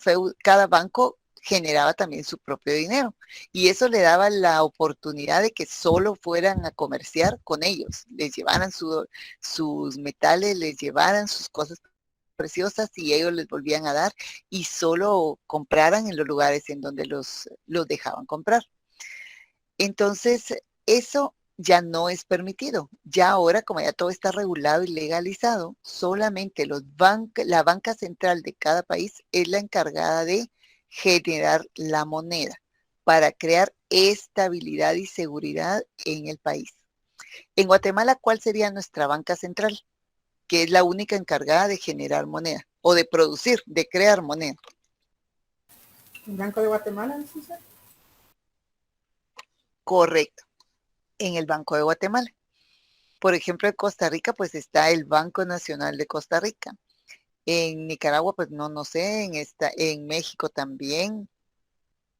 banco generaba también su propio dinero y eso le daba la oportunidad de que solo fueran a comerciar con ellos, les llevaran sus metales, les llevaran sus cosas preciosas y ellos les volvían a dar y solo compraran en los lugares en donde los dejaban comprar. Entonces, eso ya no es permitido. Ya ahora, como ya todo está regulado y legalizado, solamente la banca central de cada país es la encargada de generar la moneda para crear estabilidad y seguridad en el país. En Guatemala, ¿cuál sería nuestra banca central? Que es la única encargada de generar moneda o de producir, de crear moneda. ¿El Banco de Guatemala, ¿no, César? Correcto, en el Banco de Guatemala. Por ejemplo, en Costa Rica, pues está el Banco Nacional de Costa Rica. En Nicaragua, pues no sé, en México también.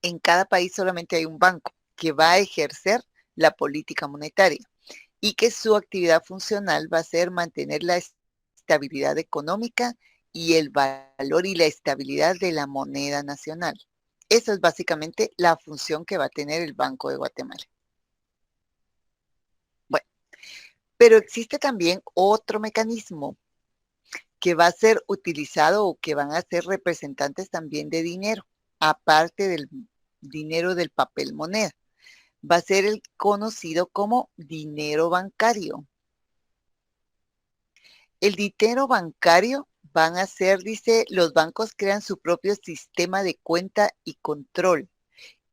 En cada país solamente hay un banco que va a ejercer la política monetaria y que su actividad funcional va a ser mantener la estabilidad económica y el valor y la estabilidad de la moneda nacional. Eso es básicamente la función que va a tener el Banco de Guatemala. Bueno, pero existe también otro mecanismo que va a ser utilizado o que van a ser representantes también de dinero, aparte del dinero del papel moneda. Va a ser el conocido como dinero bancario. El dinero bancario van a ser, dice, los bancos crean su propio sistema de cuenta y control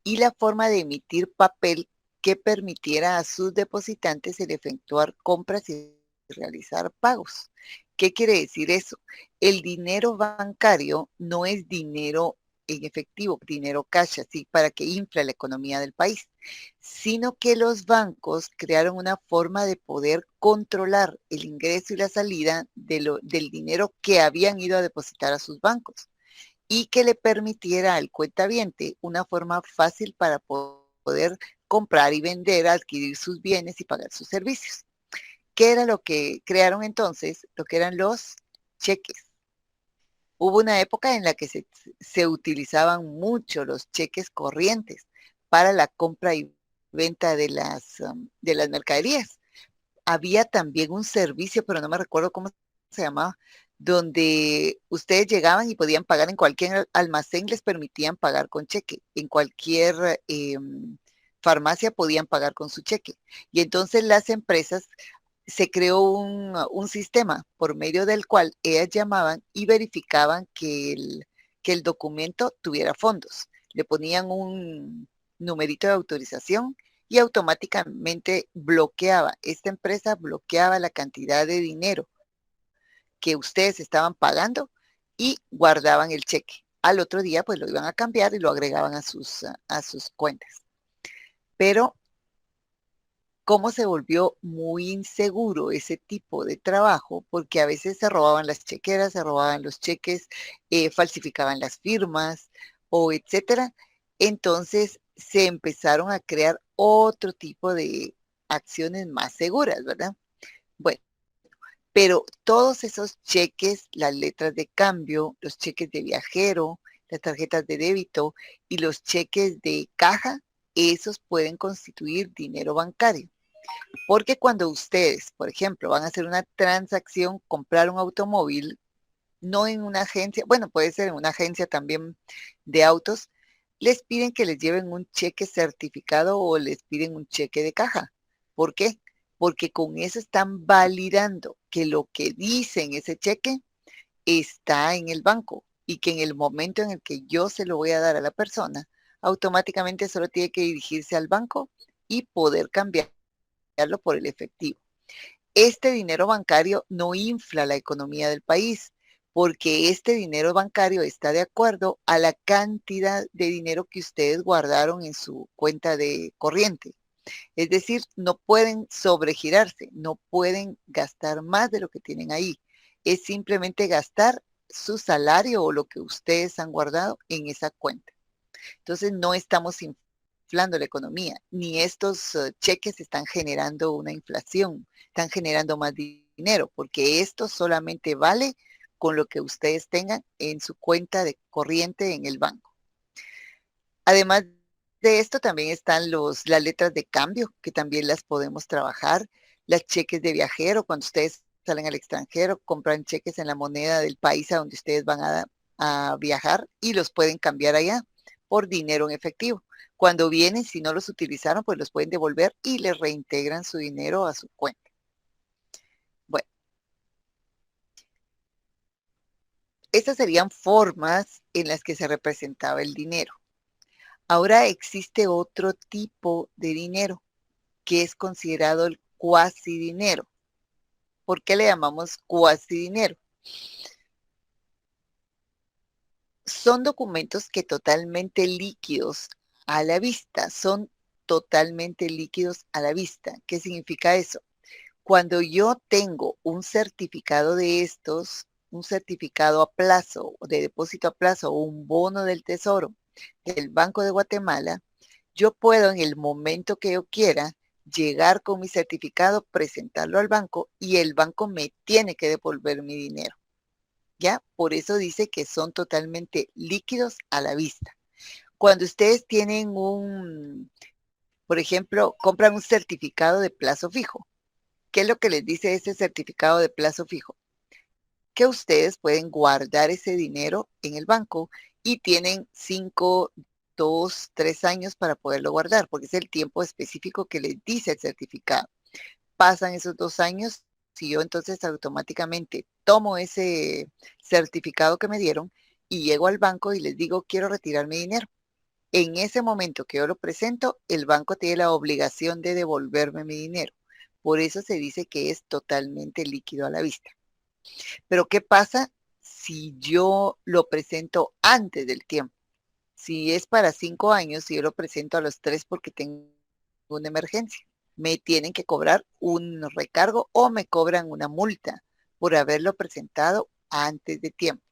y la forma de emitir papel que permitiera a sus depositantes el efectuar compras y realizar pagos. ¿Qué quiere decir eso? El dinero bancario no es dinero en efectivo, dinero cash, así para que infle la economía del país, sino que los bancos crearon una forma de poder controlar el ingreso y la salida del dinero que habían ido a depositar a sus bancos. y que le permitiera al cuentaviente una forma fácil para poder comprar y vender, adquirir sus bienes y pagar sus servicios. ¿Qué era lo que crearon entonces? Lo que eran los cheques. Hubo una época en la que se utilizaban mucho los cheques corrientes para la compra y venta de las mercaderías. Había también un servicio, pero no me recuerdo cómo se llamaba, donde ustedes llegaban y podían pagar en cualquier almacén, les permitían pagar con cheque. En cualquier farmacia podían pagar con su cheque. Y entonces las empresas se creó un sistema por medio del cual ellas llamaban y verificaban que el documento tuviera fondos. Le ponían un numerito de autorización y automáticamente bloqueaba, esta empresa bloqueaba la cantidad de dinero que ustedes estaban pagando y guardaban el cheque. Al otro día pues lo iban a cambiar y lo agregaban a sus cuentas. Pero cómo se volvió muy inseguro ese tipo de trabajo, porque a veces se robaban las chequeras, se robaban los cheques, falsificaban las firmas o etcétera. Entonces se empezaron a crear otro tipo de acciones más seguras, ¿verdad? Bueno, pero todos esos cheques, las letras de cambio, los cheques de viajero, las tarjetas de débito y los cheques de caja, esos pueden constituir dinero bancario. Porque cuando ustedes, por ejemplo, van a hacer una transacción, comprar un automóvil, no en una agencia, bueno, puede ser en una agencia también de autos, les piden que les lleven un cheque certificado o les piden un cheque de caja. ¿Por qué? Porque con eso están validando que lo que dice en ese cheque está en el banco y que en el momento en el que yo se lo voy a dar a la persona, automáticamente solo tiene que dirigirse al banco y poder cambiarlo por el efectivo. Este dinero bancario no infla la economía del país, porque este dinero bancario está de acuerdo a la cantidad de dinero que ustedes guardaron en su cuenta de corriente. Es decir, no pueden sobregirarse, no pueden gastar más de lo que tienen ahí. Es simplemente gastar su salario o lo que ustedes han guardado en esa cuenta. Entonces no estamos inflando la economía, ni estos cheques están generando una inflación, están generando más dinero, porque esto solamente vale con lo que ustedes tengan en su cuenta de corriente en el banco. Además de esto también están las letras de cambio, que también las podemos trabajar, las cheques de viajero, cuando ustedes salen al extranjero, compran cheques en la moneda del país a donde ustedes van a viajar y los pueden cambiar allá por dinero en efectivo. Cuando vienen, si no los utilizaron, pues los pueden devolver y les reintegran su dinero a su cuenta. Bueno, estas serían formas en las que se representaba el dinero. Ahora existe otro tipo de dinero que es considerado el cuasi dinero. ¿Por qué le llamamos cuasi dinero? Son documentos que totalmente líquidos a la vista, son totalmente líquidos a la vista. ¿Qué significa eso? Cuando yo tengo un certificado de estos, un certificado a plazo, de depósito a plazo o un bono del tesoro del Banco de Guatemala, yo puedo en el momento que yo quiera llegar con mi certificado, presentarlo al banco y el banco me tiene que devolver mi dinero. ¿Ya? Por eso dice que son totalmente líquidos a la vista. Cuando ustedes tienen por ejemplo, compran un certificado de plazo fijo. ¿Qué es lo que les dice ese certificado de plazo fijo? Que ustedes pueden guardar ese dinero en el banco y tienen 5, 2, 3 años para poderlo guardar, porque es el tiempo específico que les dice el certificado. Pasan esos 2 años, si yo entonces automáticamente tomo ese certificado que me dieron y llego al banco y les digo, quiero retirar mi dinero. En ese momento que yo lo presento, el banco tiene la obligación de devolverme mi dinero. Por eso se dice que es totalmente líquido a la vista. Pero ¿qué pasa si yo lo presento antes del tiempo? Si es para 5 años, si yo lo presento a los 3 porque tengo una emergencia, me tienen que cobrar un recargo o me cobran una multa por haberlo presentado antes de tiempo.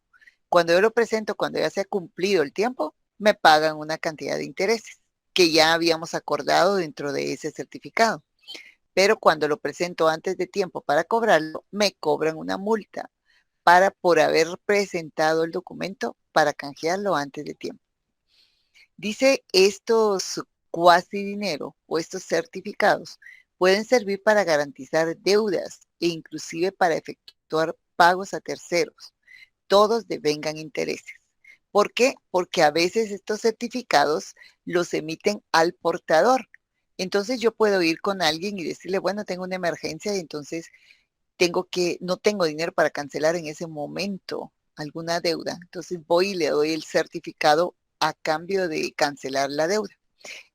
Cuando yo lo presento, cuando ya se ha cumplido el tiempo, me pagan una cantidad de intereses que ya habíamos acordado dentro de ese certificado. Pero cuando lo presento antes de tiempo para cobrarlo, me cobran una multa por haber presentado el documento para canjearlo antes de tiempo. Dice, estos cuasi dinero o estos certificados pueden servir para garantizar deudas e inclusive para efectuar pagos a terceros. Todos devengan intereses. ¿Por qué? Porque a veces estos certificados los emiten al portador. Entonces yo puedo ir con alguien y decirle, bueno, tengo una emergencia y entonces no tengo dinero para cancelar en ese momento alguna deuda. Entonces voy y le doy el certificado a cambio de cancelar la deuda.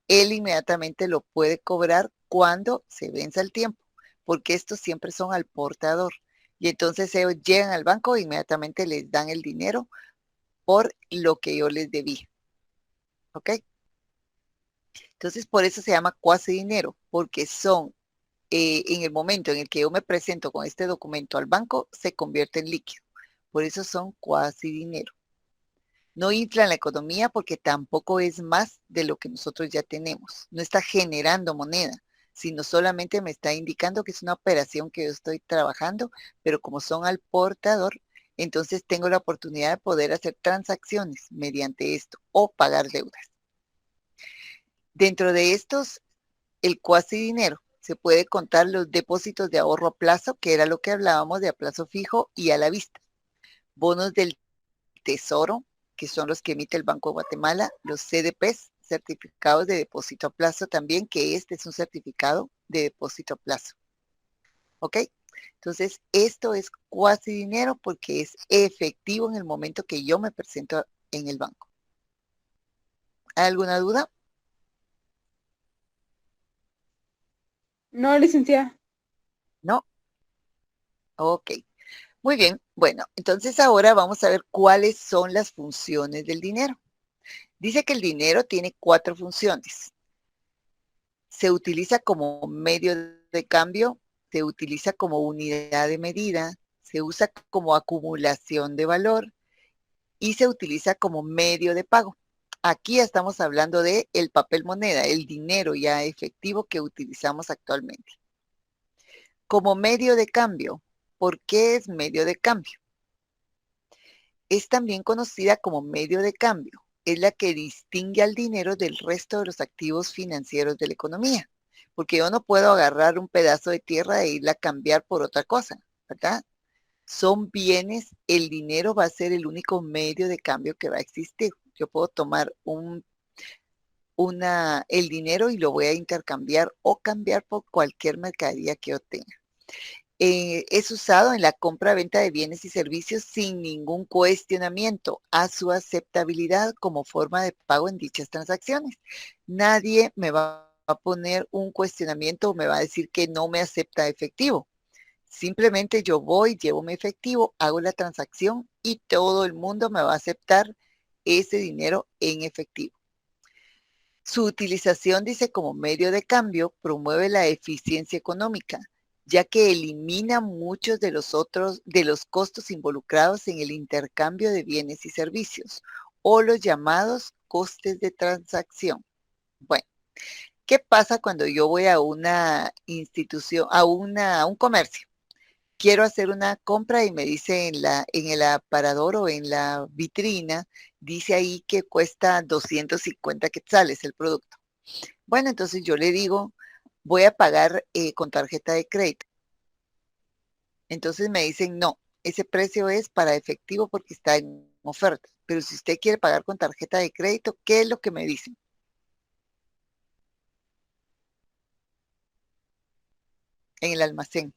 Él inmediatamente lo puede cobrar cuando se venza el tiempo, porque estos siempre son al portador. Y entonces ellos llegan al banco e inmediatamente les dan el dinero por lo que yo les debí. ¿Ok? Entonces por eso se llama cuasi dinero, porque son en el momento en el que yo me presento con este documento al banco, se convierte en líquido. Por eso son cuasi dinero. No inflan la economía porque tampoco es más de lo que nosotros ya tenemos. No está generando moneda, sino solamente me está indicando que es una operación que yo estoy trabajando, pero como son al portador, entonces tengo la oportunidad de poder hacer transacciones mediante esto o pagar deudas. Dentro de estos, el cuasi dinero, se puede contar los depósitos de ahorro a plazo, que era lo que hablábamos de a plazo fijo y a la vista. Bonos del tesoro, que son los que emite el Banco de Guatemala, los CDPs, certificados de depósito a plazo también, que este es un certificado de depósito a plazo. ¿Ok? Entonces, esto es cuasi dinero porque es efectivo en el momento que yo me presento en el banco. ¿Hay alguna duda? No, licenciada. ¿No? Ok. Muy bien. Bueno, entonces ahora vamos a ver cuáles son las funciones del dinero. Dice que el dinero tiene 4 funciones. Se utiliza como medio de cambio, se utiliza como unidad de medida, se usa como acumulación de valor y se utiliza como medio de pago. Aquí estamos hablando de el papel moneda, el dinero ya efectivo que utilizamos actualmente. Como medio de cambio, ¿por qué es medio de cambio? Es también conocida como medio de cambio. Es la que distingue al dinero del resto de los activos financieros de la economía. Porque yo no puedo agarrar un pedazo de tierra e irla a cambiar por otra cosa, ¿verdad? Son bienes, el dinero va a ser el único medio de cambio que va a existir. Yo puedo tomar el dinero y lo voy a intercambiar o cambiar por cualquier mercadería que yo tenga. Es usado en la compra-venta de bienes y servicios sin ningún cuestionamiento a su aceptabilidad como forma de pago en dichas transacciones. Nadie me va a poner un cuestionamiento o me va a decir que no me acepta efectivo. Simplemente yo voy, llevo mi efectivo, hago la transacción y todo el mundo me va a aceptar ese dinero en efectivo. Su utilización, dice, como medio de cambio, promueve la eficiencia económica, ya que elimina muchos de los costos involucrados en el intercambio de bienes y servicios, o los llamados costes de transacción. Bueno, ¿qué pasa cuando yo voy a una institución, a un comercio? Quiero hacer una compra y me dice en el aparador o en la vitrina, dice ahí que cuesta 250 quetzales el producto. Bueno, entonces yo le digo, voy a pagar con tarjeta de crédito. Entonces me dicen, no, ese precio es para efectivo porque está en oferta. Pero si usted quiere pagar con tarjeta de crédito, ¿qué es lo que me dicen? En el almacén.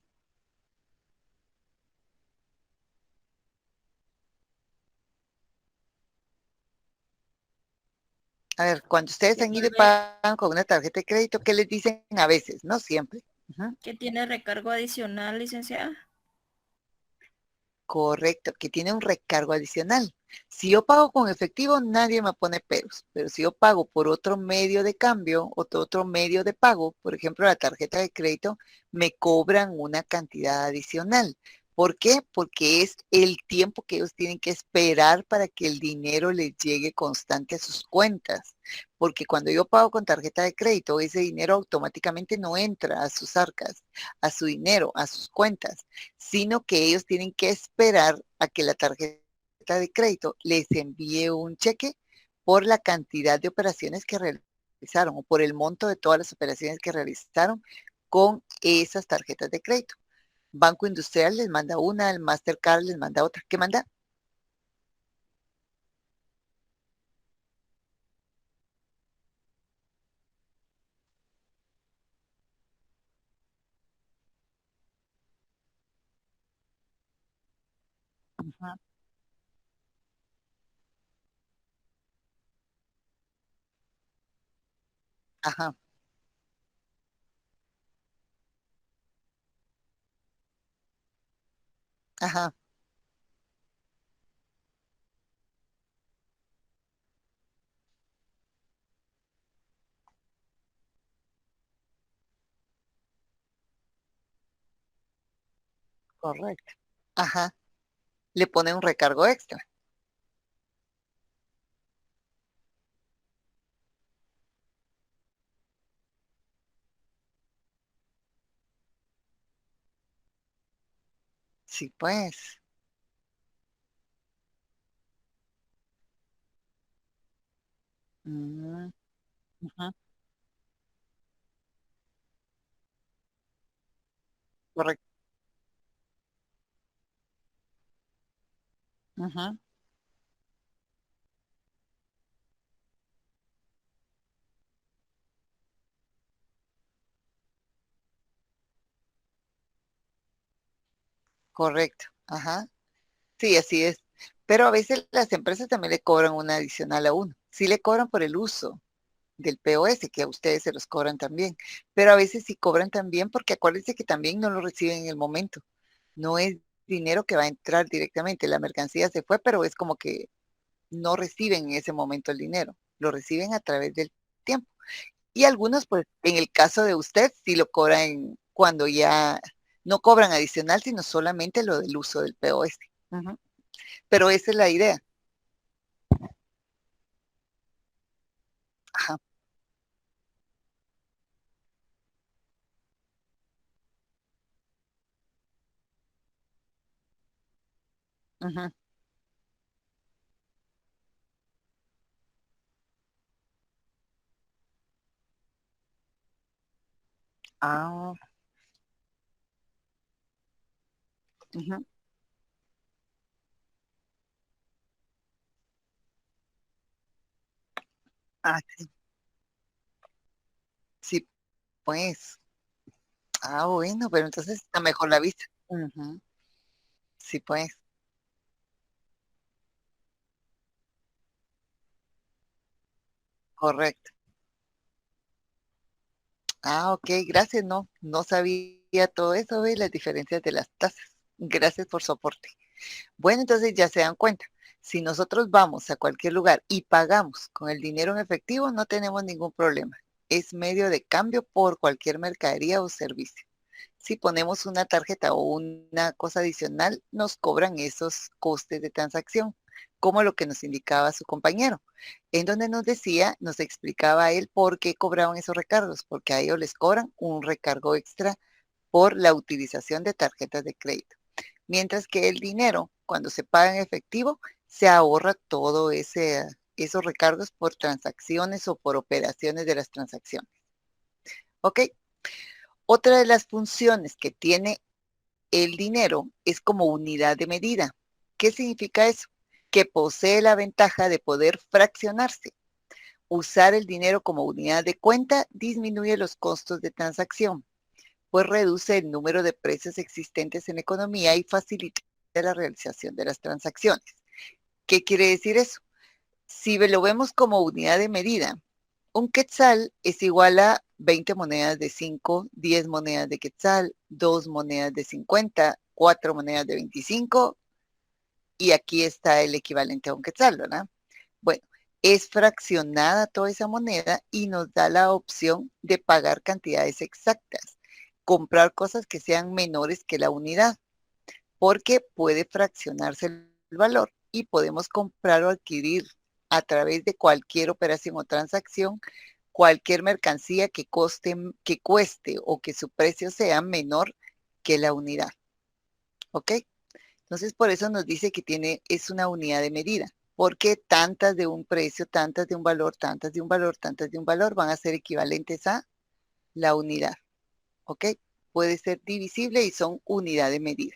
A ver, cuando ustedes han ido y pagan con una tarjeta de crédito, ¿qué les dicen a veces? No siempre. Ujú. ¿Que tiene recargo adicional, licenciada? Correcto, que tiene un recargo adicional. Si yo pago con efectivo, nadie me pone peros, pero si yo pago por otro medio de cambio, otro medio de pago, por ejemplo, la tarjeta de crédito, me cobran una cantidad adicional. ¿Por qué? Porque es el tiempo que ellos tienen que esperar para que el dinero les llegue constante a sus cuentas. Porque cuando yo pago con tarjeta de crédito, ese dinero automáticamente no entra a sus arcas, a su dinero, a sus cuentas, sino que ellos tienen que esperar a que la tarjeta de crédito les envíe un cheque por la cantidad de operaciones que realizaron o por el monto de todas las operaciones que realizaron con esas tarjetas de crédito. Banco Industrial les manda una, el Mastercard les manda otra. ¿Qué manda? Ajá, ajá, ajá, correcto. Ajá, le pone un recargo extra. Sí, pues. Mm, ujú, correcto. Ujú, correcto. Ajá. Sí, así es. Pero a veces las empresas también le cobran una adicional a uno. Sí le cobran por el uso del POS, que a ustedes se los cobran también. Pero a veces sí cobran también porque acuérdense que también no lo reciben en el momento. No es dinero que va a entrar directamente. La mercancía se fue, pero es como que no reciben en ese momento el dinero. Lo reciben a través del tiempo. Y algunos, pues, en el caso de usted, sí lo cobran cuando ya no cobran adicional, sino solamente lo del uso del POS. Ujú. Pero esa es la idea. Ajá. Ujú. Ah, ujú. Ah, sí, sí, pues. Ah, bueno, pero entonces está mejor la vista. Ujú. Sí, pues, correcto. Ah, ok, gracias, no, no sabía todo eso, ¿ve? Las diferencias de las tasas. Gracias por su aporte. Bueno, entonces ya se dan cuenta, si nosotros vamos a cualquier lugar y pagamos con el dinero en efectivo, no tenemos ningún problema. Es medio de cambio por cualquier mercadería o servicio. Si ponemos una tarjeta o una cosa adicional, nos cobran esos costes de transacción, como lo que nos indicaba su compañero, en donde nos decía, nos explicaba él por qué cobraban esos recargos, porque a ellos les cobran un recargo extra por la utilización de tarjetas de crédito. Mientras que el dinero, cuando se paga en efectivo, se ahorra todo esos recargos por transacciones o por operaciones de las transacciones. ¿Ok? Otra de las funciones que tiene el dinero es como unidad de medida. ¿Qué significa eso? Que posee la ventaja de poder fraccionarse. Usar el dinero como unidad de cuenta disminuye los costos de transacción, pues reduce el número de precios existentes en la economía y facilita la realización de las transacciones. ¿Qué quiere decir eso? Si lo vemos como unidad de medida, un quetzal es igual a 20 monedas de 5, 10 monedas de quetzal, 2 monedas de 50, 4 monedas de 25 y aquí está el equivalente a un quetzal, ¿verdad? Bueno, es fraccionada toda esa moneda y nos da la opción de pagar cantidades exactas, comprar cosas que sean menores que la unidad. porque puede fraccionarse el valor y podemos comprar o adquirir a través de cualquier operación o transacción cualquier mercancía que cueste o que su precio sea menor que la unidad. ¿Ok? Entonces, por eso nos dice que es una unidad de medida, porque tantas de un precio, tantas de un valor, tantas de un valor, tantas de un valor van a ser equivalentes a la unidad. ¿Ok? Puede ser divisible y son unidad de medida.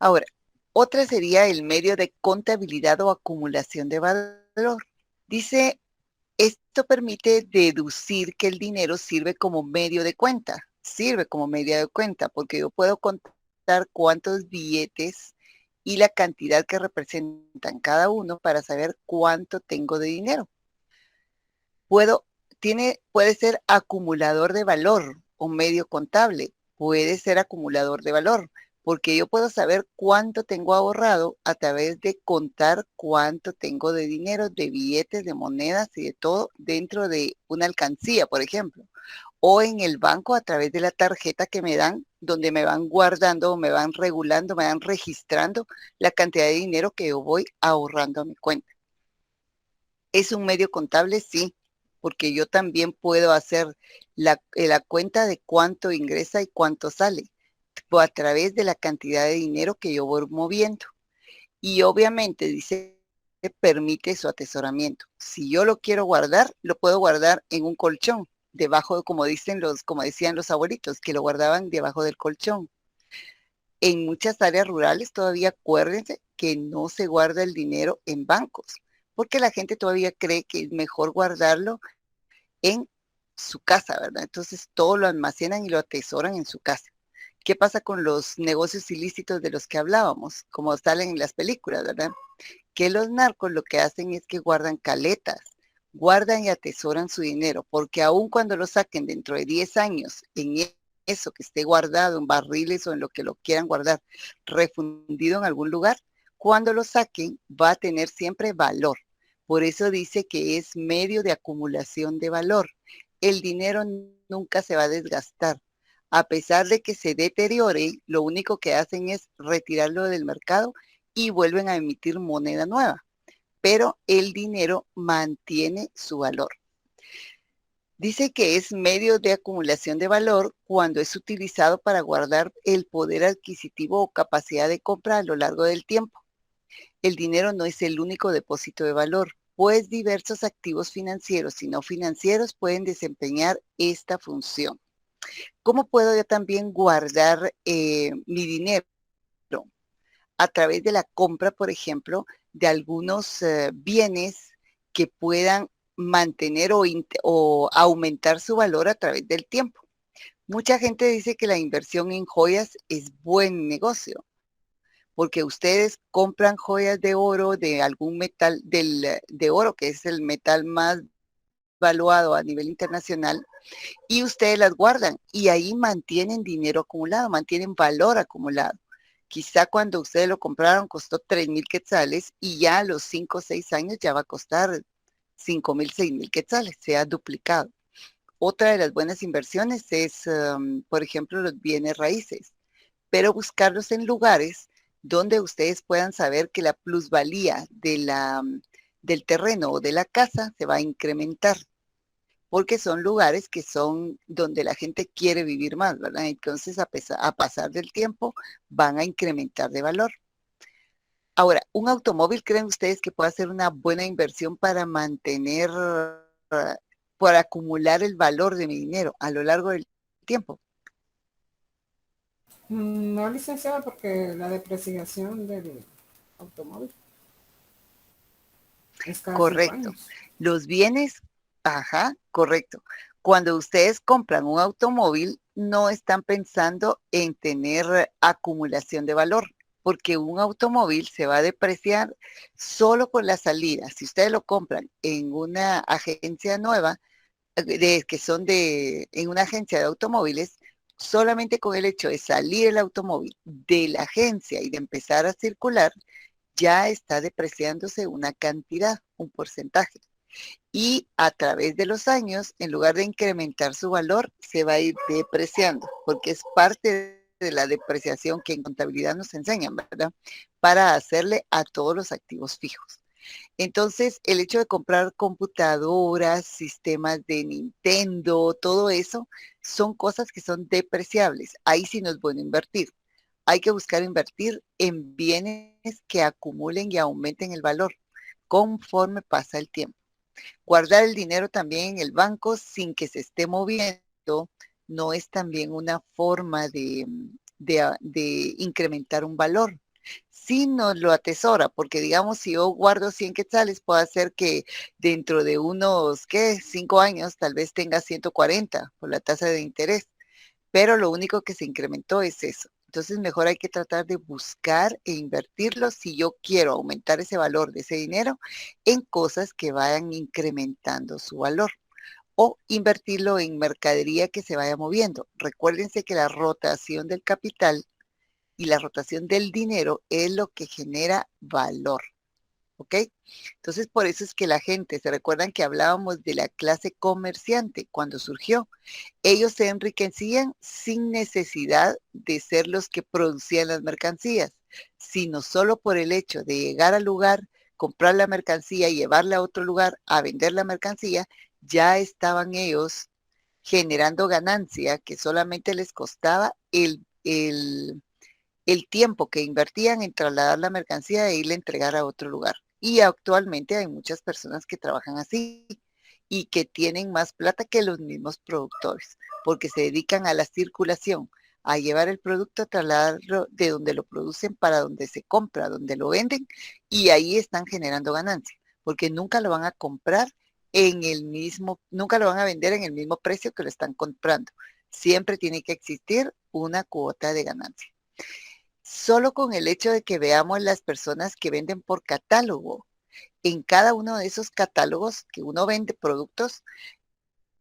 Ahora, otra sería el medio de contabilidad o acumulación de valor. Dice, esto permite deducir que el dinero sirve como medio de cuenta. Sirve como medio de cuenta porque yo puedo contar cuántos billetes y la cantidad que representan cada uno para saber cuánto tengo de dinero. Puede ser acumulador de valor o medio contable. Puede ser acumulador de valor, porque yo puedo saber cuánto tengo ahorrado a través de contar cuánto tengo de dinero, de billetes, de monedas y de todo dentro de una alcancía, por ejemplo. O en el banco a través de la tarjeta que me dan, donde me van guardando, me van regulando, me van registrando la cantidad de dinero que yo voy ahorrando a mi cuenta. ¿Es un medio contable? Sí, porque yo también puedo hacer la cuenta de cuánto ingresa y cuánto sale a través de la cantidad de dinero que yo voy moviendo. Y obviamente dice que permite su atesoramiento. Si yo lo quiero guardar, lo puedo guardar en un colchón, debajo, como decían los abuelitos, que lo guardaban debajo del colchón. En muchas áreas rurales todavía acuérdense que no se guarda el dinero en bancos, porque la gente todavía cree que es mejor guardarlo en su casa, ¿verdad? Entonces todo lo almacenan y lo atesoran en su casa. ¿Qué pasa con los negocios ilícitos de los que hablábamos? Como salen en las películas, ¿verdad? Que los narcos lo que hacen es que guardan caletas, guardan y atesoran su dinero, porque aun cuando lo saquen dentro de 10 años en eso que esté guardado en barriles o en lo que lo quieran guardar, refundido en algún lugar, cuando lo saquen va a tener siempre valor. Por eso dice que es medio de acumulación de valor. El dinero nunca se va a desgastar. A pesar de que se deteriore, lo único que hacen es retirarlo del mercado y vuelven a emitir moneda nueva. Pero el dinero mantiene su valor. Dice que es medio de acumulación de valor cuando es utilizado para guardar el poder adquisitivo o capacidad de compra a lo largo del tiempo. El dinero no es el único depósito de valor, pues diversos activos financieros y no financieros pueden desempeñar esta función. ¿Cómo puedo yo también guardar mi dinero? A través de la compra, por ejemplo, de algunos bienes que puedan mantener o aumentar su valor a través del tiempo. Mucha gente dice que la inversión en joyas es buen negocio, porque ustedes compran joyas de oro, de algún metal, de oro, que es el metal más valuado a nivel internacional, y ustedes las guardan y ahí mantienen dinero acumulado, mantienen valor acumulado. Quizá cuando ustedes lo compraron costó 3,000 quetzales y ya a los 5 o 6 años ya va a costar 5,000, 6,000 quetzales, se ha duplicado. Otra de las buenas inversiones es, por ejemplo, los bienes raíces, pero buscarlos en lugares donde ustedes puedan saber que la plusvalía del terreno o de la casa se va a incrementar, porque son lugares que son donde la gente quiere vivir más, ¿verdad? Entonces, a pasar del tiempo, van a incrementar de valor. Ahora, ¿un automóvil creen ustedes que puede ser una buena inversión para mantener, para acumular el valor de mi dinero a lo largo del tiempo? No, licenciada, porque la depreciación del automóvil es cada 5 Correcto. años. Los bienes, ajá, correcto. Cuando ustedes compran un automóvil, no están pensando en tener acumulación de valor, porque un automóvil se va a depreciar solo con la salida. Si ustedes lo compran en una agencia nueva, en una agencia de automóviles, solamente con el hecho de salir el automóvil de la agencia y de empezar a circular, ya está depreciándose una cantidad, un porcentaje. Y a través de los años, en lugar de incrementar su valor, se va a ir depreciando, porque es parte de la depreciación que en contabilidad nos enseñan, ¿verdad? Para hacerle a todos los activos fijos. Entonces, el hecho de comprar computadoras, sistemas de Nintendo, todo eso, son cosas que son depreciables. Ahí sí no es bueno invertir. Hay que buscar invertir en bienes que acumulen y aumenten el valor conforme pasa el tiempo. Guardar el dinero también en el banco sin que se esté moviendo no es también una forma de incrementar un valor. Si nos lo atesora, porque digamos, si yo guardo 100 quetzales, puede hacer que dentro de unos, ¿qué? 5 años, tal vez tenga 140 por la tasa de interés, pero lo único que se incrementó es eso. Entonces, mejor hay que tratar de buscar e invertirlo si yo quiero aumentar ese valor de ese dinero en cosas que vayan incrementando su valor o invertirlo en mercadería que se vaya moviendo. Recuérdense que la rotación del capital y la rotación del dinero es lo que genera valor. ¿Ok? Entonces, por eso es que la gente, ¿se recuerdan que hablábamos de la clase comerciante cuando surgió? Ellos se enriquecían sin necesidad de ser los que producían las mercancías, sino solo por el hecho de llegar al lugar, comprar la mercancía y llevarla a otro lugar a vender la mercancía, ya estaban ellos generando ganancia que solamente les costaba el tiempo que invertían en trasladar la mercancía e irla a entregar a otro lugar. Y actualmente hay muchas personas que trabajan así y que tienen más plata que los mismos productores, porque se dedican a la circulación, a llevar el producto, a trasladarlo de donde lo producen para donde se compra, donde lo venden, y ahí están generando ganancia, porque nunca lo van a comprar en el mismo, nunca lo van a vender en el mismo precio que lo están comprando. Siempre tiene que existir una cuota de ganancia. Solo con el hecho de que veamos las personas que venden por catálogo, en cada uno de esos catálogos que uno vende productos,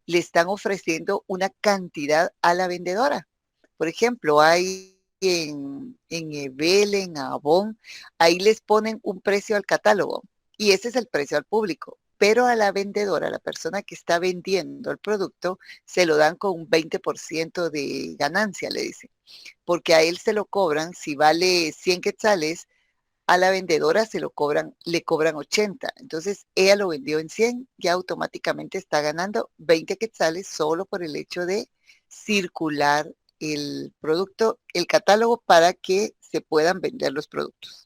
le están ofreciendo una cantidad a la vendedora. Por ejemplo, hay en Ebel, en Avon, ahí les ponen un precio al catálogo y ese es el precio al público. Pero a la vendedora, a la persona que está vendiendo el producto, se lo dan con un 20% de ganancia, le dicen. Porque a él se lo cobran, si vale 100 quetzales, a la vendedora le cobran 80. Entonces, ella lo vendió en 100, ya automáticamente está ganando 20 quetzales solo por el hecho de circular el producto, el catálogo para que se puedan vender los productos.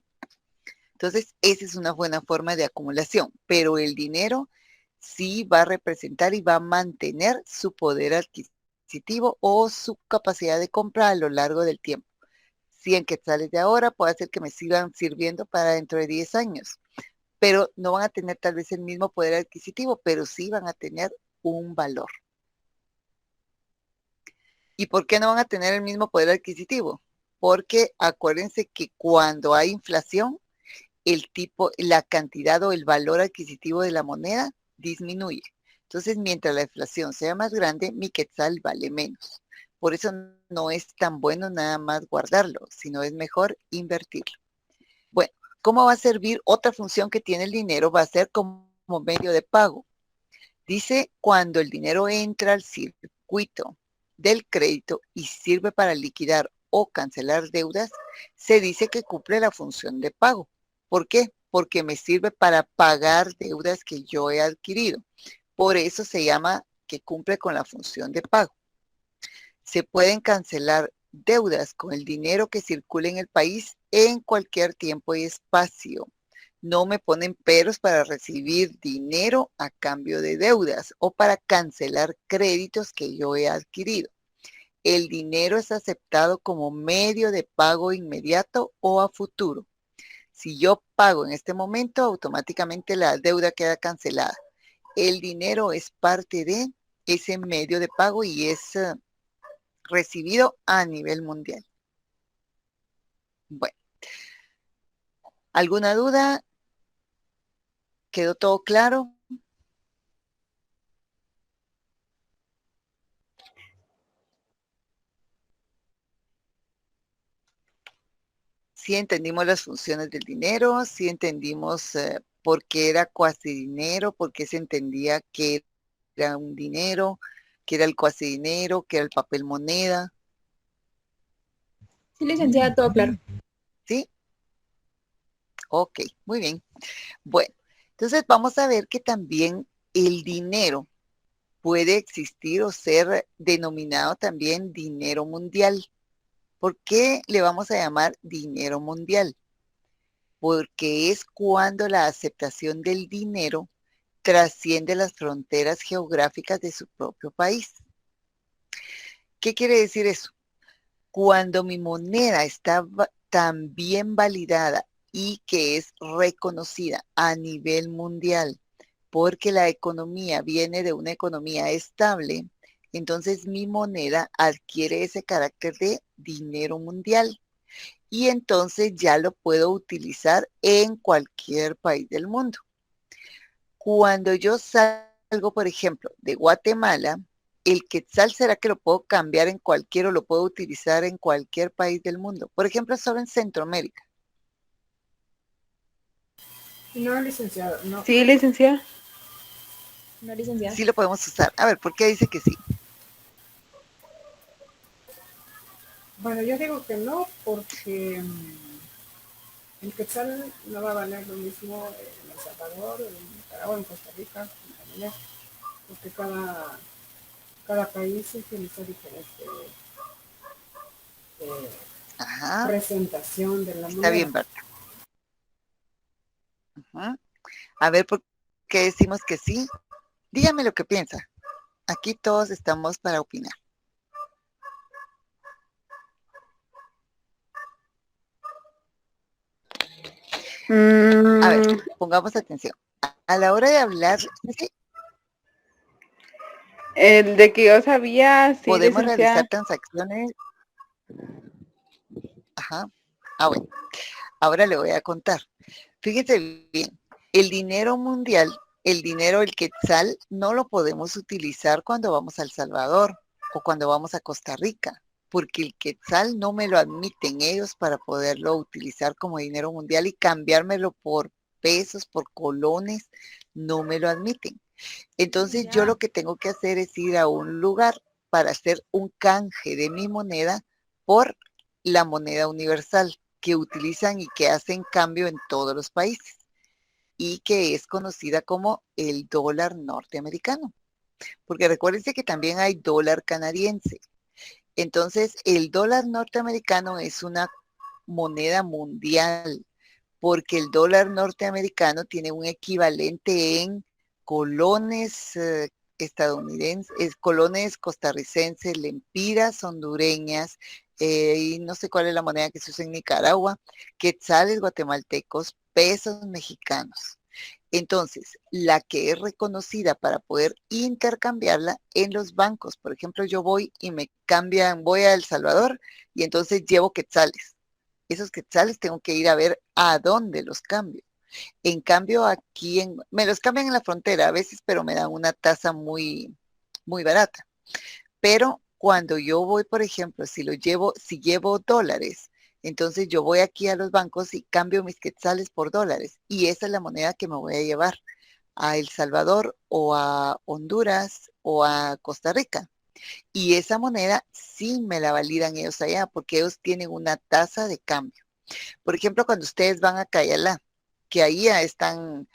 Entonces, esa es una buena forma de acumulación, pero el dinero sí va a representar y va a mantener su poder adquisitivo o su capacidad de compra a lo largo del tiempo. 100 quetzales de ahora puede ser que me sigan sirviendo para dentro de 10 años, pero no van a tener tal vez el mismo poder adquisitivo, pero sí van a tener un valor. ¿Y por qué no van a tener el mismo poder adquisitivo? Porque acuérdense que cuando hay inflación, la cantidad o el valor adquisitivo de la moneda disminuye. Entonces, mientras la inflación sea más grande, mi quetzal vale menos. Por eso no es tan bueno nada más guardarlo, sino es mejor invertirlo. Bueno, ¿cómo va a servir otra función que tiene el dinero? Va a ser como medio de pago. Dice, cuando el dinero entra al circuito del crédito y sirve para liquidar o cancelar deudas, se dice que cumple la función de pago. ¿Por qué? Porque me sirve para pagar deudas que yo he adquirido. Por eso se llama que cumple con la función de pago. Se pueden cancelar deudas con el dinero que circula en el país en cualquier tiempo y espacio. No me ponen peros para recibir dinero a cambio de deudas o para cancelar créditos que yo he adquirido. El dinero es aceptado como medio de pago inmediato o a futuro. Si yo pago en este momento, automáticamente la deuda queda cancelada. El dinero es parte de ese medio de pago y es recibido a nivel mundial. Bueno, ¿alguna duda? ¿Quedó todo claro? Sí entendimos las funciones del dinero, sí entendimos por qué era cuasi dinero, por qué se entendía que era un dinero, que era el cuasi dinero, que era el papel moneda. Sí, licenciada, todo claro. ¿Sí? Ok, muy bien. Bueno, entonces vamos a ver que también el dinero puede existir o ser denominado también dinero mundial. ¿Por qué le vamos a llamar dinero mundial? Porque es cuando la aceptación del dinero trasciende las fronteras geográficas de su propio país. ¿Qué quiere decir eso? Cuando mi moneda está tan bien validada y que es reconocida a nivel mundial, porque la economía viene de una economía estable, entonces mi moneda adquiere ese carácter de dinero mundial y entonces ya lo puedo utilizar en cualquier país del mundo. Cuando yo salgo, por ejemplo, de Guatemala, el quetzal, ¿será que lo puedo cambiar en cualquier o lo puedo utilizar en cualquier país del mundo? Por ejemplo, solo en Centroamérica. No, licenciado, no. Sí, licenciada. No, licenciada. Sí lo podemos usar. A ver, ¿por qué dice que sí? Bueno, yo digo que no, porque el quetzal no va a valer lo mismo en El Salvador, en Nicaragua, en Costa Rica, en Canadá, porque cada país utiliza diferente eh, Ajá, presentación de la está moneda. bien, Berta. Ajá. A ver, ¿por qué decimos que sí? Dígame lo que piensa. Aquí todos estamos para opinar. A ver, pongamos atención. A la hora de hablar, ¿sí? El de que yo sabía, sí, Podemos realizar licenciada. transacciones. Ajá. Ah, bueno. Ahora le voy a contar. Fíjense bien, el dinero mundial, el dinero, el quetzal, no lo podemos utilizar cuando vamos a El Salvador o cuando vamos a Costa Rica, porque el quetzal no me lo admiten ellos para poderlo utilizar como dinero mundial y cambiármelo por pesos, por colones, no me lo admiten. Entonces yo lo que tengo que hacer es ir a un lugar para hacer un canje de mi moneda por la moneda universal que utilizan y que hacen cambio en todos los países y que es conocida como el dólar norteamericano. Porque recuérdense que también hay dólar canadiense. Entonces, el dólar norteamericano es una moneda mundial porque el dólar norteamericano tiene un equivalente en colones estadounidenses, colones costarricenses, lempiras hondureñas, y no sé cuál es la moneda que se usa en Nicaragua, quetzales guatemaltecos, pesos mexicanos. Entonces, la que es reconocida para poder intercambiarla en los bancos, por ejemplo, yo voy y me cambian, voy a El Salvador y entonces llevo quetzales. Esos quetzales tengo que ir a ver a dónde los cambio. En cambio, me los cambian en la frontera a veces, pero me dan una tasa muy, muy barata. Pero cuando yo voy, por ejemplo, si llevo dólares, entonces yo voy aquí a los bancos y cambio mis quetzales por dólares. Y esa es la moneda que me voy a llevar a El Salvador o a Honduras o a Costa Rica. Y esa moneda sí me la validan ellos allá porque ellos tienen una tasa de cambio. Por ejemplo, cuando ustedes van a Cayalá, que ahí ya están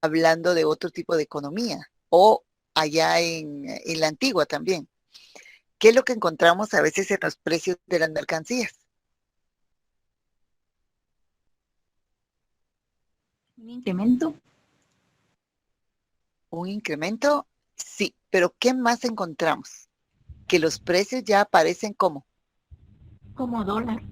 hablando de otro tipo de economía, o allá en la antigua también. ¿Qué es lo que encontramos a veces en los precios de las mercancías? Un incremento ¿Un incremento? Sí, pero ¿qué más encontramos? Que los precios ya aparecen como dólar.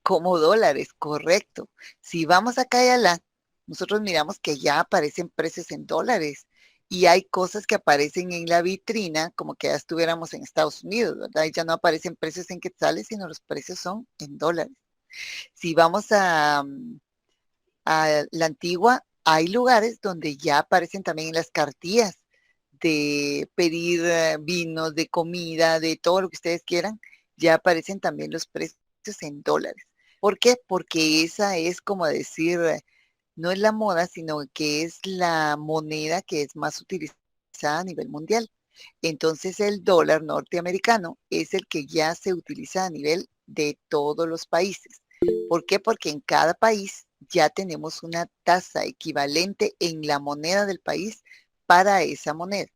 como dólares, correcto. Si vamos a Cayalá, nosotros miramos que ya aparecen precios en dólares y hay cosas que aparecen en la vitrina como que ya estuviéramos en Estados Unidos, ¿verdad? Y ya no aparecen precios en quetzales, sino los precios son en dólares. Si vamos a la antigua, hay lugares donde ya aparecen también en las cartillas de pedir vinos, de comida, de todo lo que ustedes quieran, ya aparecen también los precios en dólares. ¿Por qué? Porque esa es como decir, no es la moda, sino que es la moneda que es más utilizada a nivel mundial. Entonces el dólar norteamericano es el que ya se utiliza a nivel de todos los países. ¿Por qué? Porque en cada país ya tenemos una tasa equivalente en la moneda del país para esa moneda.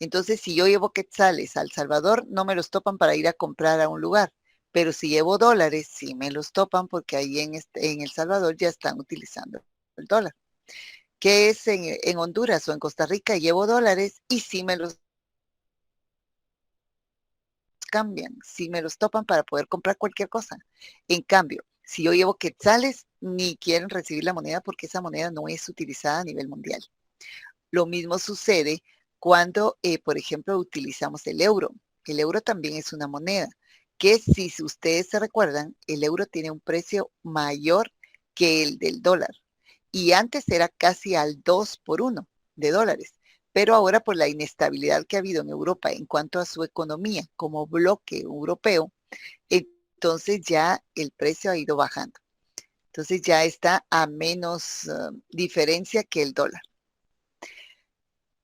Entonces, si yo llevo quetzales a El Salvador, no me los topan para ir a comprar a un lugar. Pero si llevo dólares, sí me los topan porque ahí en El Salvador ya están utilizando el dólar. ¿Qué es en Honduras o en Costa Rica? Llevo dólares y sí me los cambian, sí me los topan para poder comprar cualquier cosa. En cambio, si yo llevo quetzales, ni quieren recibir la moneda porque esa moneda no es utilizada a nivel mundial. Lo mismo sucede cuando, por ejemplo, utilizamos el euro. El euro también es una moneda que, si ustedes se recuerdan, el euro tiene un precio mayor que el del dólar. Y antes era casi al 2 por 1 de dólares. Pero ahora, por la inestabilidad que ha habido en Europa en cuanto a su economía como bloque europeo, entonces ya el precio ha ido bajando. Entonces ya está a menos diferencia que el dólar.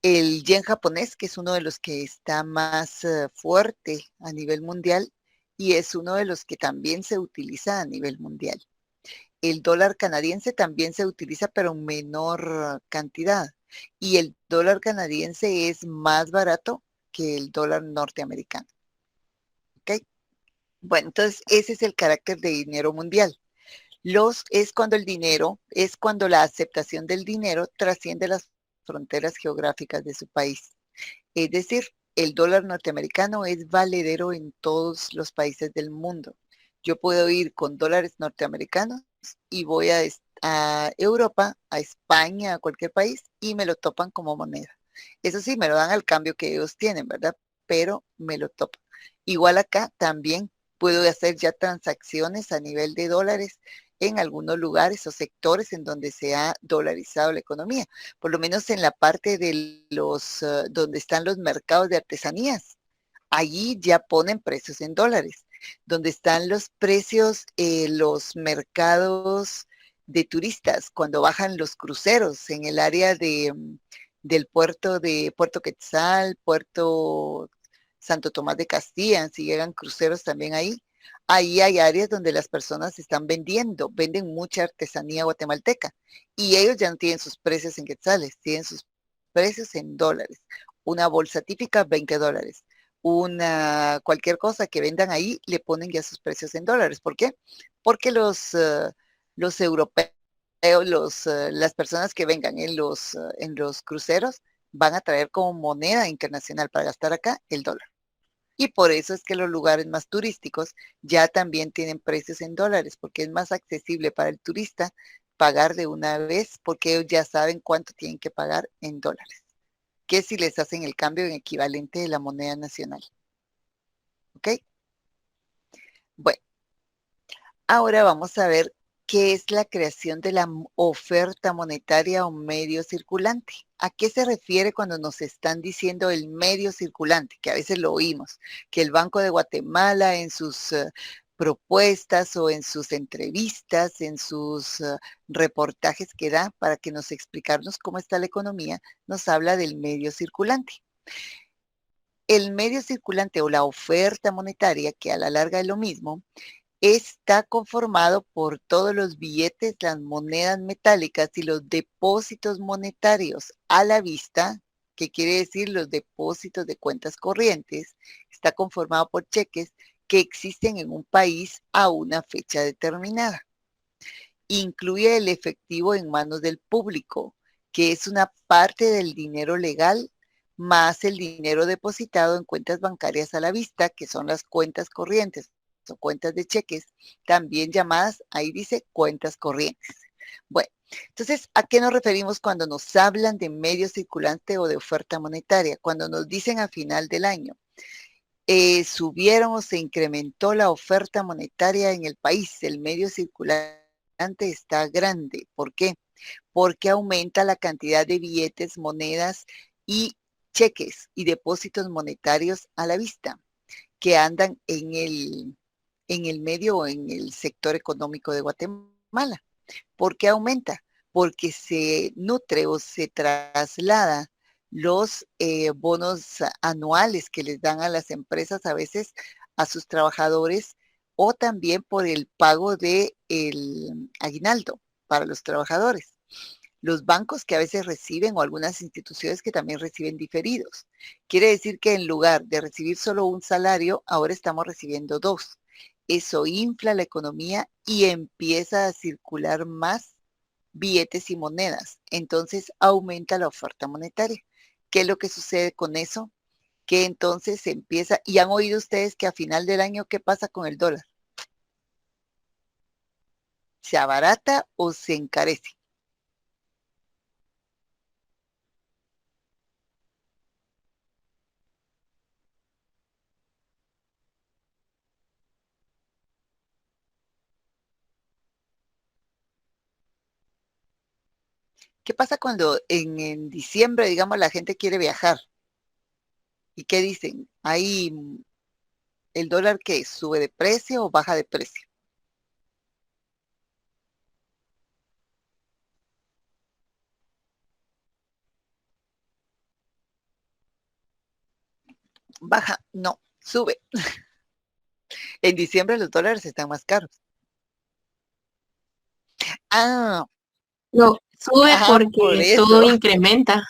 El yen japonés, que es uno de los que está más fuerte a nivel mundial y es uno de los que también se utiliza a nivel mundial. El dólar canadiense también se utiliza, pero en menor cantidad. Y el dólar canadiense es más barato que el dólar norteamericano. ¿Ok? Bueno, entonces ese es el carácter de dinero mundial. Es cuando la aceptación del dinero trasciende las fronteras geográficas de su país. Es decir, el dólar norteamericano es valedero en todos los países del mundo. Yo puedo ir con dólares norteamericanos y voy a Europa, a España, a cualquier país y me lo topan como moneda. Eso sí, me lo dan al cambio que ellos tienen, ¿verdad? Pero me lo topan. Igual acá también puedo hacer ya transacciones a nivel de dólares en algunos lugares o sectores en donde se ha dolarizado la economía, por lo menos en la parte de donde están los mercados de artesanías. Allí ya ponen precios en dólares. Donde están los precios, los mercados de turistas, cuando bajan los cruceros en el área del puerto de Puerto Quetzal, Puerto Santo Tomás de Castilla, si llegan cruceros también ahí. Ahí hay áreas donde las personas están venden mucha artesanía guatemalteca y ellos ya no tienen sus precios en quetzales, tienen sus precios en dólares. Una bolsa típica, $20. Cualquier cosa que vendan ahí, le ponen ya sus precios en dólares. ¿Por qué? Porque los europeos, las personas que vengan en los cruceros van a traer como moneda internacional para gastar acá el dólar. Y por eso es que los lugares más turísticos ya también tienen precios en dólares, porque es más accesible para el turista pagar de una vez, porque ellos ya saben cuánto tienen que pagar en dólares, que si les hacen el cambio en equivalente de la moneda nacional. ¿Ok? Bueno, ahora vamos a ver qué es la creación de la oferta monetaria o medio circulante. ¿A qué se refiere cuando nos están diciendo el medio circulante? Que a veces lo oímos, que el Banco de Guatemala en sus propuestas o en sus entrevistas, en sus reportajes que da para que nos explicarnos cómo está la economía, nos habla del medio circulante. El medio circulante o la oferta monetaria, que a la larga es lo mismo, está conformado por todos los billetes, las monedas metálicas y los depósitos monetarios a la vista, que quiere decir los depósitos de cuentas corrientes. Está conformado por cheques que existen en un país a una fecha determinada. Incluye el efectivo en manos del público, que es una parte del dinero legal, más el dinero depositado en cuentas bancarias a la vista, que son las cuentas corrientes o cuentas de cheques, también llamadas, ahí dice, cuentas corrientes. Bueno, entonces, ¿a qué nos referimos cuando nos hablan de medio circulante o de oferta monetaria? Cuando nos dicen a final del año, subieron o se incrementó la oferta monetaria en el país, el medio circulante está grande. ¿Por qué? Porque aumenta la cantidad de billetes, monedas y cheques y depósitos monetarios a la vista que andan en el medio o en el sector económico de Guatemala. ¿Por qué aumenta? Porque se nutre o se traslada los bonos anuales que les dan a las empresas a veces a sus trabajadores o también por el pago de el aguinaldo para los trabajadores. Los bancos que a veces reciben o algunas instituciones que también reciben diferidos. Quiere decir que en lugar de recibir solo un salario, ahora estamos recibiendo dos. Eso infla la economía y empieza a circular más billetes y monedas. Entonces aumenta la oferta monetaria. ¿Qué es lo que sucede con eso? Que entonces se empieza, y han oído ustedes que a final del año, ¿qué pasa con el dólar? ¿Se abarata o se encarece? ¿Qué pasa cuando en diciembre, digamos, la gente quiere viajar? ¿Y qué dicen? Ahí el dólar que sube de precio o baja de precio. Baja, no, sube. En diciembre los dólares están más caros. Ah, No, sube ajá, por porque todo eso. incrementa.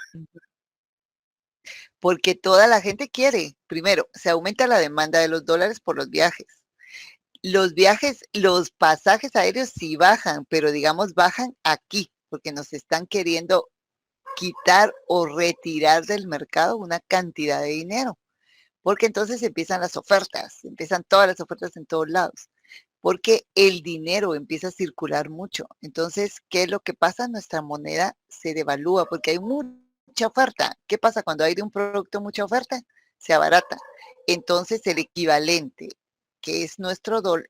Porque toda la gente quiere. Primero, se aumenta la demanda de los dólares por los viajes. Los viajes, los pasajes aéreos sí bajan, pero digamos bajan aquí, porque nos están queriendo quitar o retirar del mercado una cantidad de dinero. Porque entonces empiezan las ofertas, empiezan todas las ofertas en todos lados, porque el dinero empieza a circular mucho. Entonces, ¿qué es lo que pasa? Nuestra moneda se devalúa porque hay mucha oferta. ¿Qué pasa cuando hay de un producto mucha oferta? Se abarata. Entonces, el equivalente, que es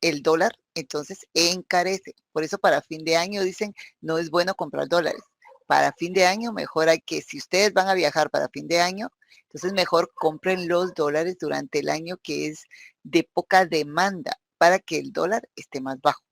el dólar, entonces encarece. Por eso para fin de año dicen, no es bueno comprar dólares. Para fin de año, mejor hay que, si ustedes van a viajar para fin de año, entonces mejor compren los dólares durante el año que es de poca demanda para que el dólar esté más bajo.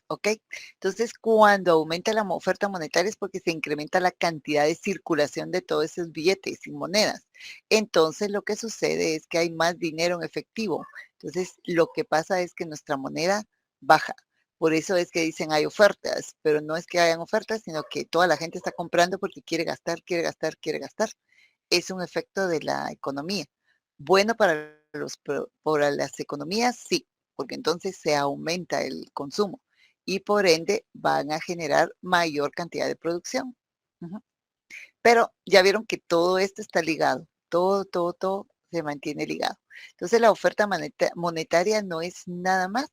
¿Ok? Entonces, cuando aumenta la oferta monetaria es porque se incrementa la cantidad de circulación de todos esos billetes y monedas. Entonces, lo que sucede es que hay más dinero en efectivo. Entonces, lo que pasa es que nuestra moneda baja. Por eso es que dicen hay ofertas, pero no es que hayan ofertas, sino que toda la gente está comprando porque quiere gastar, quiere gastar, quiere gastar. Es un efecto de la economía. Bueno para las economías, sí, porque entonces se aumenta el consumo y por ende van a generar mayor cantidad de producción. Ujú. Pero ya vieron que todo esto está ligado, todo se mantiene ligado. Entonces la oferta monetaria no es nada más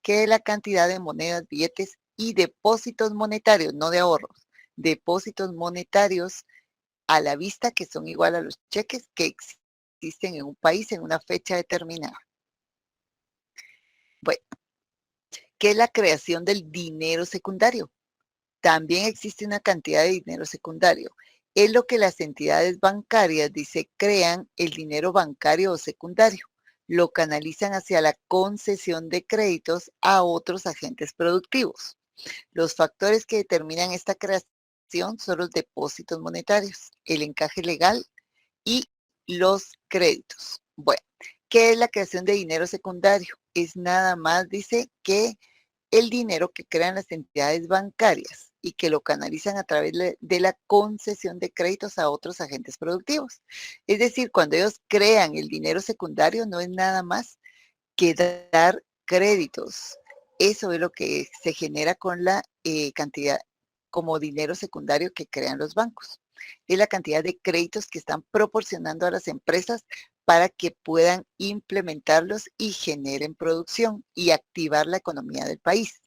que la cantidad de monedas, billetes y depósitos monetarios, no de ahorros, depósitos monetarios a la vista que son igual a los cheques que existen en un país en una fecha determinada. Bueno, ¿qué es la creación del dinero secundario? También existe una cantidad de dinero secundario. Es lo que las entidades bancarias, dice, crean el dinero bancario o secundario. Lo canalizan hacia la concesión de créditos a otros agentes productivos. Los factores que determinan esta creación son los depósitos monetarios, el encaje legal y los créditos. Bueno, ¿qué es la creación de dinero secundario? Es nada más, dice, que el dinero que crean las entidades bancarias y que lo canalizan a través de la concesión de créditos a otros agentes productivos. Es decir, cuando ellos crean el dinero secundario, no es nada más que dar créditos. Eso es lo que se genera con la cantidad como dinero secundario que crean los bancos. Es la cantidad de créditos que están proporcionando a las empresas para que puedan implementarlos y generen producción y activar la economía del país.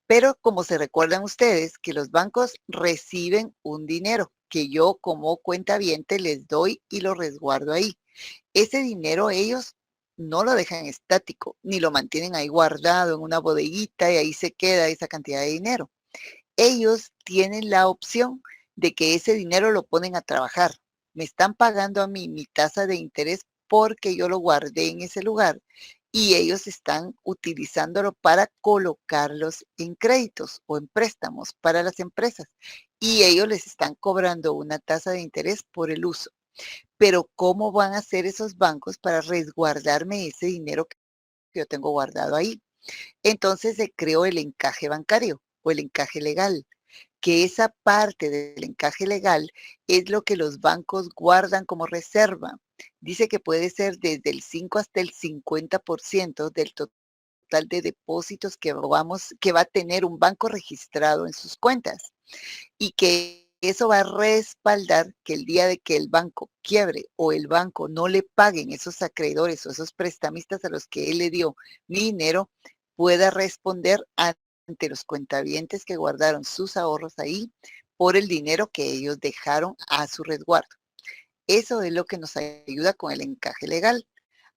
Pero como se recuerdan ustedes que los bancos reciben un dinero que yo como cuentaviente les doy y lo resguardo ahí. Ese dinero ellos no lo dejan estático, ni lo mantienen ahí guardado en una bodeguita y ahí se queda esa cantidad de dinero. Ellos tienen la opción de que ese dinero lo ponen a trabajar. Me están pagando a mí mi tasa de interés porque yo lo guardé en ese lugar y ellos están utilizándolo para colocarlos en créditos o en préstamos para las empresas y ellos les están cobrando una tasa de interés por el uso. Pero ¿cómo van a hacer esos bancos para resguardarme ese dinero que yo tengo guardado ahí? Entonces se creó el encaje bancario o el encaje legal, que esa parte del encaje legal es lo que los bancos guardan como reserva. Dice que puede ser desde el 5 hasta el 50% del total de depósitos que va a tener un banco registrado en sus cuentas y que eso va a respaldar que el día de que el banco quiebre o el banco no le paguen esos acreedores o esos prestamistas a los que él le dio mi dinero, pueda responder ante los cuentavientes que guardaron sus ahorros ahí por el dinero que ellos dejaron a su resguardo. Eso es lo que nos ayuda con el encaje legal.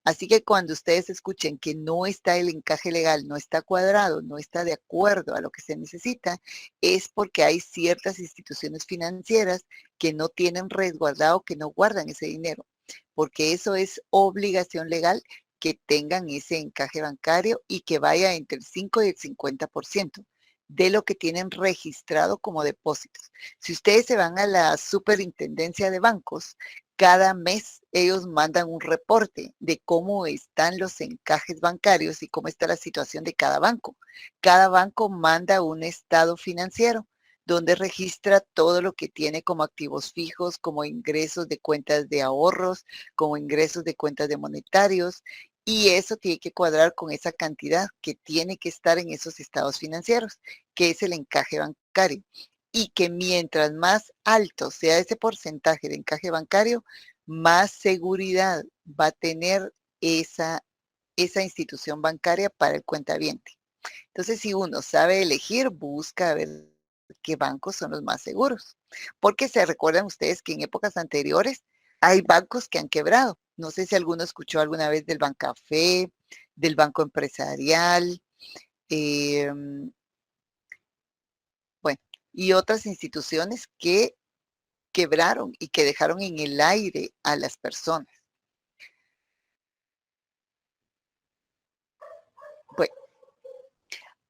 Así que cuando ustedes escuchen que no está el encaje legal, no está cuadrado, no está de acuerdo a lo que se necesita, es porque hay ciertas instituciones financieras que no tienen resguardado, que no guardan ese dinero, porque eso es obligación legal que tengan ese encaje bancario y que vaya entre el 5 y el 50% de lo que tienen registrado como depósitos. Si ustedes se van a la superintendencia de bancos, cada mes ellos mandan un reporte de cómo están los encajes bancarios y cómo está la situación de cada banco. Cada banco manda un estado financiero donde registra todo lo que tiene como activos fijos, como ingresos de cuentas de ahorros, como ingresos de cuentas de monetarios, y eso tiene que cuadrar con esa cantidad que tiene que estar en esos estados financieros, que es el encaje bancario. Y que mientras más alto sea ese porcentaje de encaje bancario, más seguridad va a tener esa institución bancaria para el cuentaviente. Entonces, si uno sabe elegir, busca a ver qué bancos son los más seguros. Porque se recuerdan ustedes que en épocas anteriores hay bancos que han quebrado. No sé si alguno escuchó alguna vez del Bancafé, del Banco Empresarial, bueno, y otras instituciones que quebraron y que dejaron en el aire a las personas. Bueno,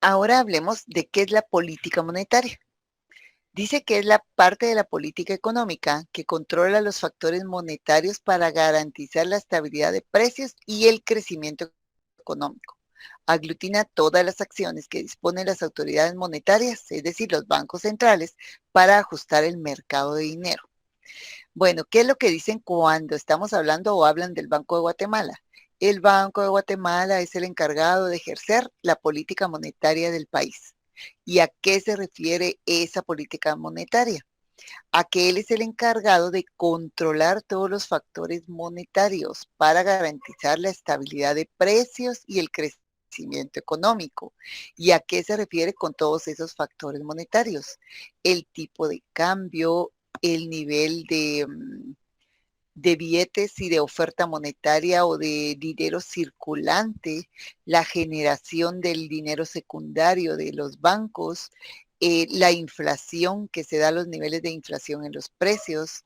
ahora hablemos de qué es la política monetaria. Dice que es la parte de la política económica que controla los factores monetarios para garantizar la estabilidad de precios y el crecimiento económico. Aglutina todas las acciones que disponen las autoridades monetarias, es decir, los bancos centrales, para ajustar el mercado de dinero. Bueno, ¿qué es lo que dicen cuando estamos hablando o hablan del Banco de Guatemala? El Banco de Guatemala es el encargado de ejercer la política monetaria del país. ¿Y a qué se refiere esa política monetaria? A que él es el encargado de controlar todos los factores monetarios para garantizar la estabilidad de precios y el crecimiento económico. ¿Y a qué se refiere con todos esos factores monetarios? El tipo de cambio, el nivel de billetes y de oferta monetaria o de dinero circulante, la generación del dinero secundario de los bancos, la inflación que se da, los niveles de inflación en los precios.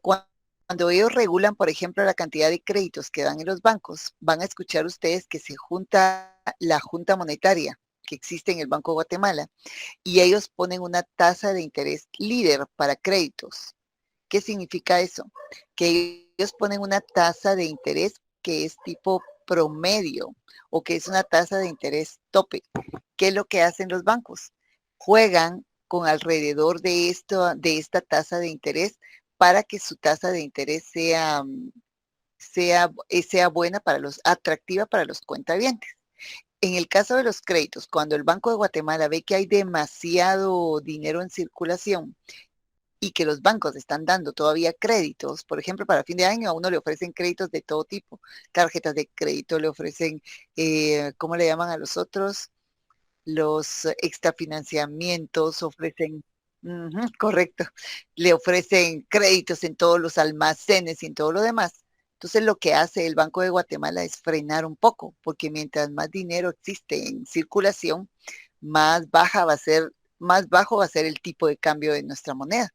Cuando ellos regulan, por ejemplo, la cantidad de créditos que dan en los bancos, van a escuchar ustedes que se junta la Junta Monetaria que existe en el Banco de Guatemala y ellos ponen una tasa de interés líder para créditos. ¿Qué significa eso? Que ellos ponen una tasa de interés que es tipo promedio o que es una tasa de interés tope. ¿Qué es lo que hacen los bancos? Juegan con alrededor de esta tasa de interés para que su tasa de interés sea buena atractiva para los cuentavientes. En el caso de los créditos, cuando el Banco de Guatemala ve que hay demasiado dinero en circulación y que los bancos están dando todavía créditos, por ejemplo, para fin de año a uno le ofrecen créditos de todo tipo, tarjetas de crédito, le ofrecen, ¿cómo le llaman a los otros? Los extrafinanciamientos, ofrecen, correcto, le ofrecen créditos en todos los almacenes y en todo lo demás. Entonces lo que hace el Banco de Guatemala es frenar un poco, porque mientras más dinero existe en circulación, más bajo va a ser el tipo de cambio de nuestra moneda.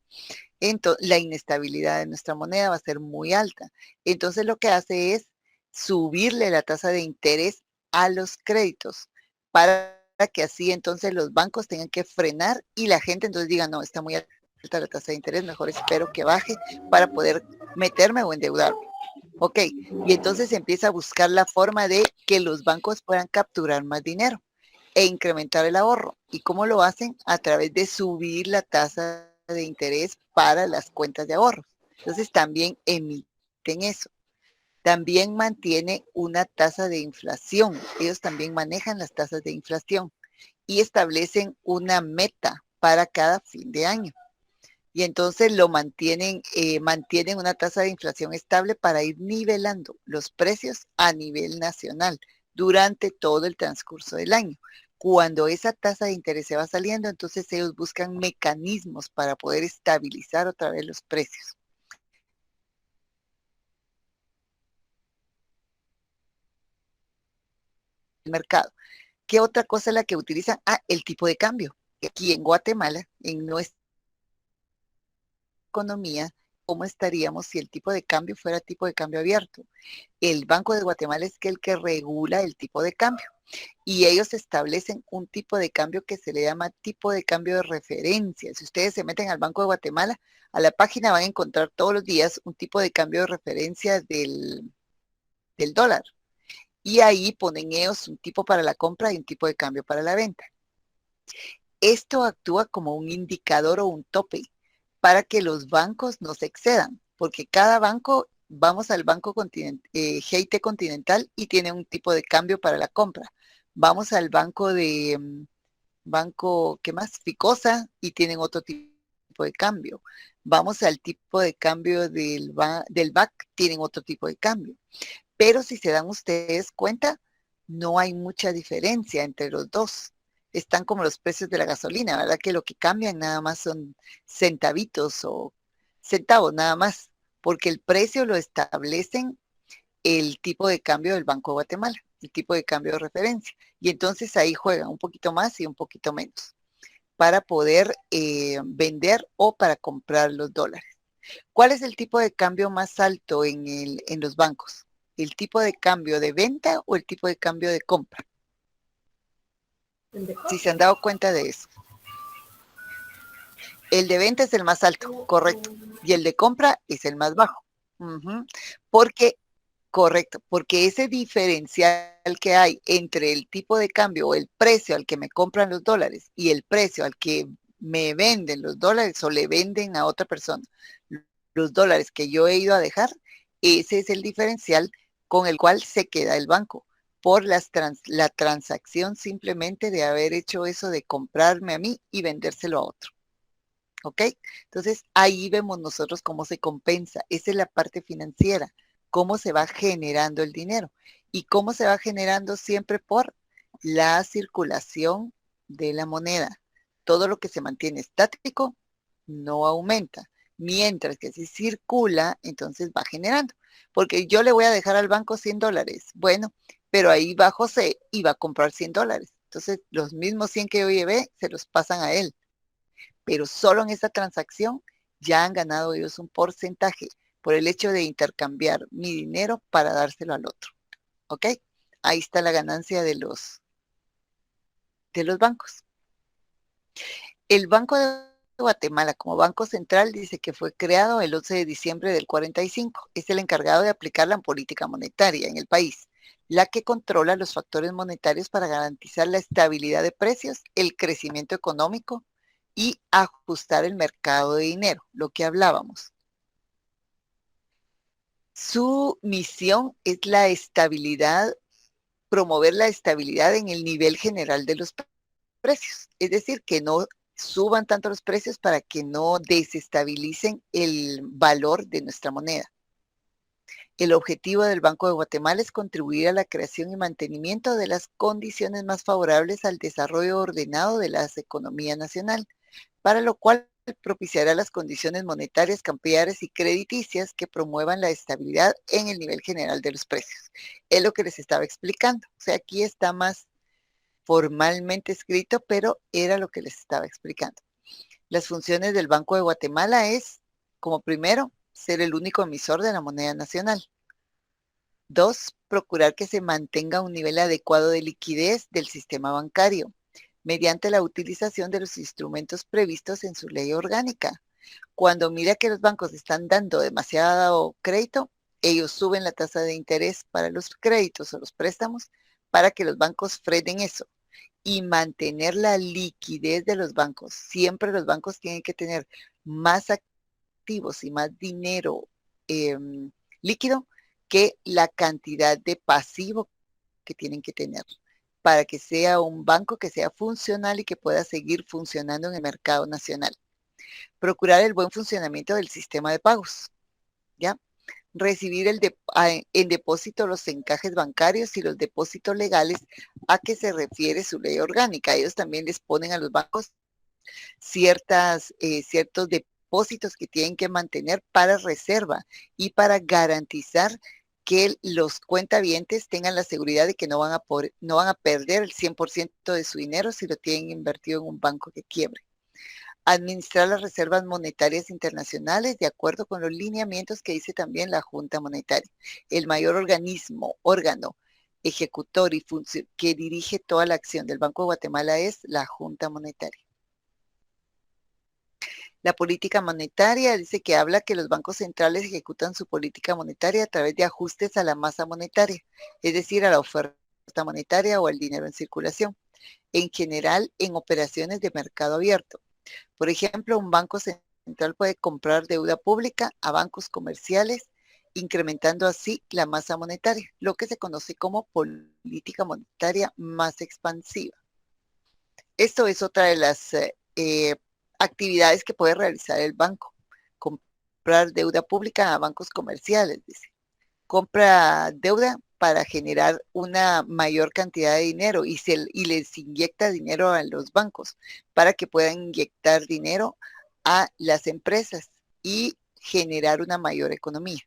entonces la inestabilidad de nuestra moneda va a ser muy alta. Entonces lo que hace es subirle la tasa de interés a los créditos para que así entonces los bancos tengan que frenar y la gente entonces diga, no, está muy alta la tasa de interés, mejor espero que baje para poder meterme o endeudarme. Ok, y entonces se empieza a buscar la forma de que los bancos puedan capturar más dinero e incrementar el ahorro. ¿Y cómo lo hacen? A través de subir la tasa de interés para las cuentas de ahorro. Entonces también emiten eso. También mantiene una tasa de inflación. Ellos también manejan las tasas de inflación y establecen una meta para cada fin de año. Y entonces lo mantienen una tasa de inflación estable para ir nivelando los precios a nivel nacional durante todo el transcurso del año. Cuando esa tasa de interés se va saliendo, entonces ellos buscan mecanismos para poder estabilizar otra vez los precios. El mercado. ¿Qué otra cosa es la que utilizan? Ah, el tipo de cambio. Aquí en Guatemala, en nuestra economía, ¿cómo estaríamos si el tipo de cambio fuera tipo de cambio abierto? El Banco de Guatemala es el que regula el tipo de cambio y ellos establecen un tipo de cambio que se le llama tipo de cambio de referencia. Si ustedes se meten al Banco de Guatemala, a la página van a encontrar todos los días un tipo de cambio de referencia del dólar. Y ahí ponen ellos un tipo para la compra y un tipo de cambio para la venta. Esto actúa como un indicador o un tope para que los bancos no se excedan, porque cada banco, vamos al banco GIT Continental y tiene un tipo de cambio para la compra. Vamos al banco, ¿qué más? Ficosa y tienen otro tipo de cambio. Vamos al tipo de cambio del BAC, tienen otro tipo de cambio. Pero si se dan ustedes cuenta, no hay mucha diferencia entre los dos. Están como los precios de la gasolina, ¿verdad? Que lo que cambian nada más son centavitos o centavos nada más, porque el precio lo establecen el tipo de cambio del Banco de Guatemala, el tipo de cambio de referencia. Y entonces ahí juegan un poquito más y un poquito menos para poder vender o para comprar los dólares. ¿Cuál es el tipo de cambio más alto en los bancos? ¿El tipo de cambio de venta o el tipo de cambio de compra? Si se han dado cuenta de eso. El de venta es el más alto, correcto. Y el de compra es el más bajo. Porque, correcto, porque ese diferencial que hay entre el tipo de cambio o el precio al que me compran los dólares y el precio al que me venden los dólares o le venden a otra persona los dólares que yo he ido a dejar, ese es el diferencial con el cual se queda el banco por la transacción simplemente de haber hecho eso de comprarme a mí y vendérselo a otro. ¿Ok? Entonces ahí vemos nosotros cómo se compensa. Esa es la parte financiera, cómo se va generando el dinero y cómo se va generando siempre por la circulación de la moneda. Todo lo que se mantiene estático no aumenta, mientras que si circula, entonces va generando. Porque yo le voy a dejar al banco $100, bueno, pero ahí va José y va a comprar $100. Entonces los mismos 100 que yo llevé se los pasan a él pero solo en esa transacción ya han ganado ellos un porcentaje por el hecho de intercambiar mi dinero para dárselo al otro. ¿Ok? Ahí está la ganancia de los bancos. El Banco de Guatemala como Banco Central dice que fue creado el 11 de diciembre del 45. Es el encargado de aplicar la política monetaria en el país, la que controla los factores monetarios para garantizar la estabilidad de precios, el crecimiento económico, y ajustar el mercado de dinero, lo que hablábamos. Su misión es la estabilidad, promover la estabilidad en el nivel general de los precios, es decir, que no suban tanto los precios para que no desestabilicen el valor de nuestra moneda. El objetivo del Banco de Guatemala es contribuir a la creación y mantenimiento de las condiciones más favorables al desarrollo ordenado de la economía nacional, para lo cual propiciará las condiciones monetarias, cambiarias y crediticias que promuevan la estabilidad en el nivel general de los precios. Es lo que les estaba explicando. O sea, aquí está más formalmente escrito, pero era lo que les estaba explicando. Las funciones del Banco de Guatemala es Como primero, ser el único emisor de la moneda nacional. 2, procurar que se mantenga un nivel adecuado de liquidez del sistema bancario mediante la utilización de los instrumentos previstos en su ley orgánica. Cuando mira que los bancos están dando demasiado crédito, ellos suben la tasa de interés para los créditos o los préstamos para que los bancos frenen eso y mantener la liquidez de los bancos. Siempre los bancos tienen que tener más activos y más dinero líquido que la cantidad de pasivo que tienen que tener para que sea un banco que sea funcional y que pueda seguir funcionando en el mercado nacional. Procurar el buen funcionamiento del sistema de pagos, ¿ya? Recibir en depósito los encajes bancarios y los depósitos legales a que se refiere su ley orgánica. Ellos también les ponen a los bancos ciertos depósitos que tienen que mantener para reserva y para garantizar que los cuentavientes tengan la seguridad de que no van a perder el 100% de su dinero si lo tienen invertido en un banco que quiebre. Administrar las reservas monetarias internacionales de acuerdo con los lineamientos que dice también la Junta Monetaria. El mayor órgano ejecutor y que dirige toda la acción del Banco de Guatemala es la Junta Monetaria. La política monetaria dice que habla que los bancos centrales ejecutan su política monetaria a través de ajustes a la masa monetaria, es decir, a la oferta monetaria o al dinero en circulación, en general en operaciones de mercado abierto. Por ejemplo, un banco central puede comprar deuda pública a bancos comerciales, incrementando así la masa monetaria, lo que se conoce como política monetaria más expansiva. Esto es otra de las actividades que puede realizar el banco. Comprar deuda pública a bancos comerciales, dice. Compra deuda para generar una mayor cantidad de dinero y les inyecta dinero a los bancos para que puedan inyectar dinero a las empresas y generar una mayor economía.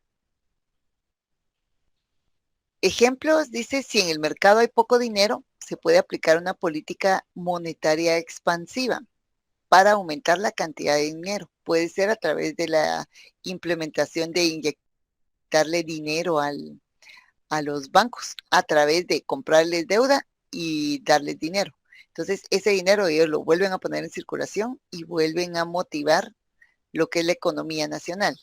Ejemplos, dice, si en el mercado hay poco dinero, se puede aplicar una política monetaria expansiva para aumentar la cantidad de dinero. Puede ser a través de la implementación de inyectarle dinero a los bancos a través de comprarles deuda y darles dinero. Entonces, ese dinero ellos lo vuelven a poner en circulación y vuelven a motivar lo que es la economía nacional.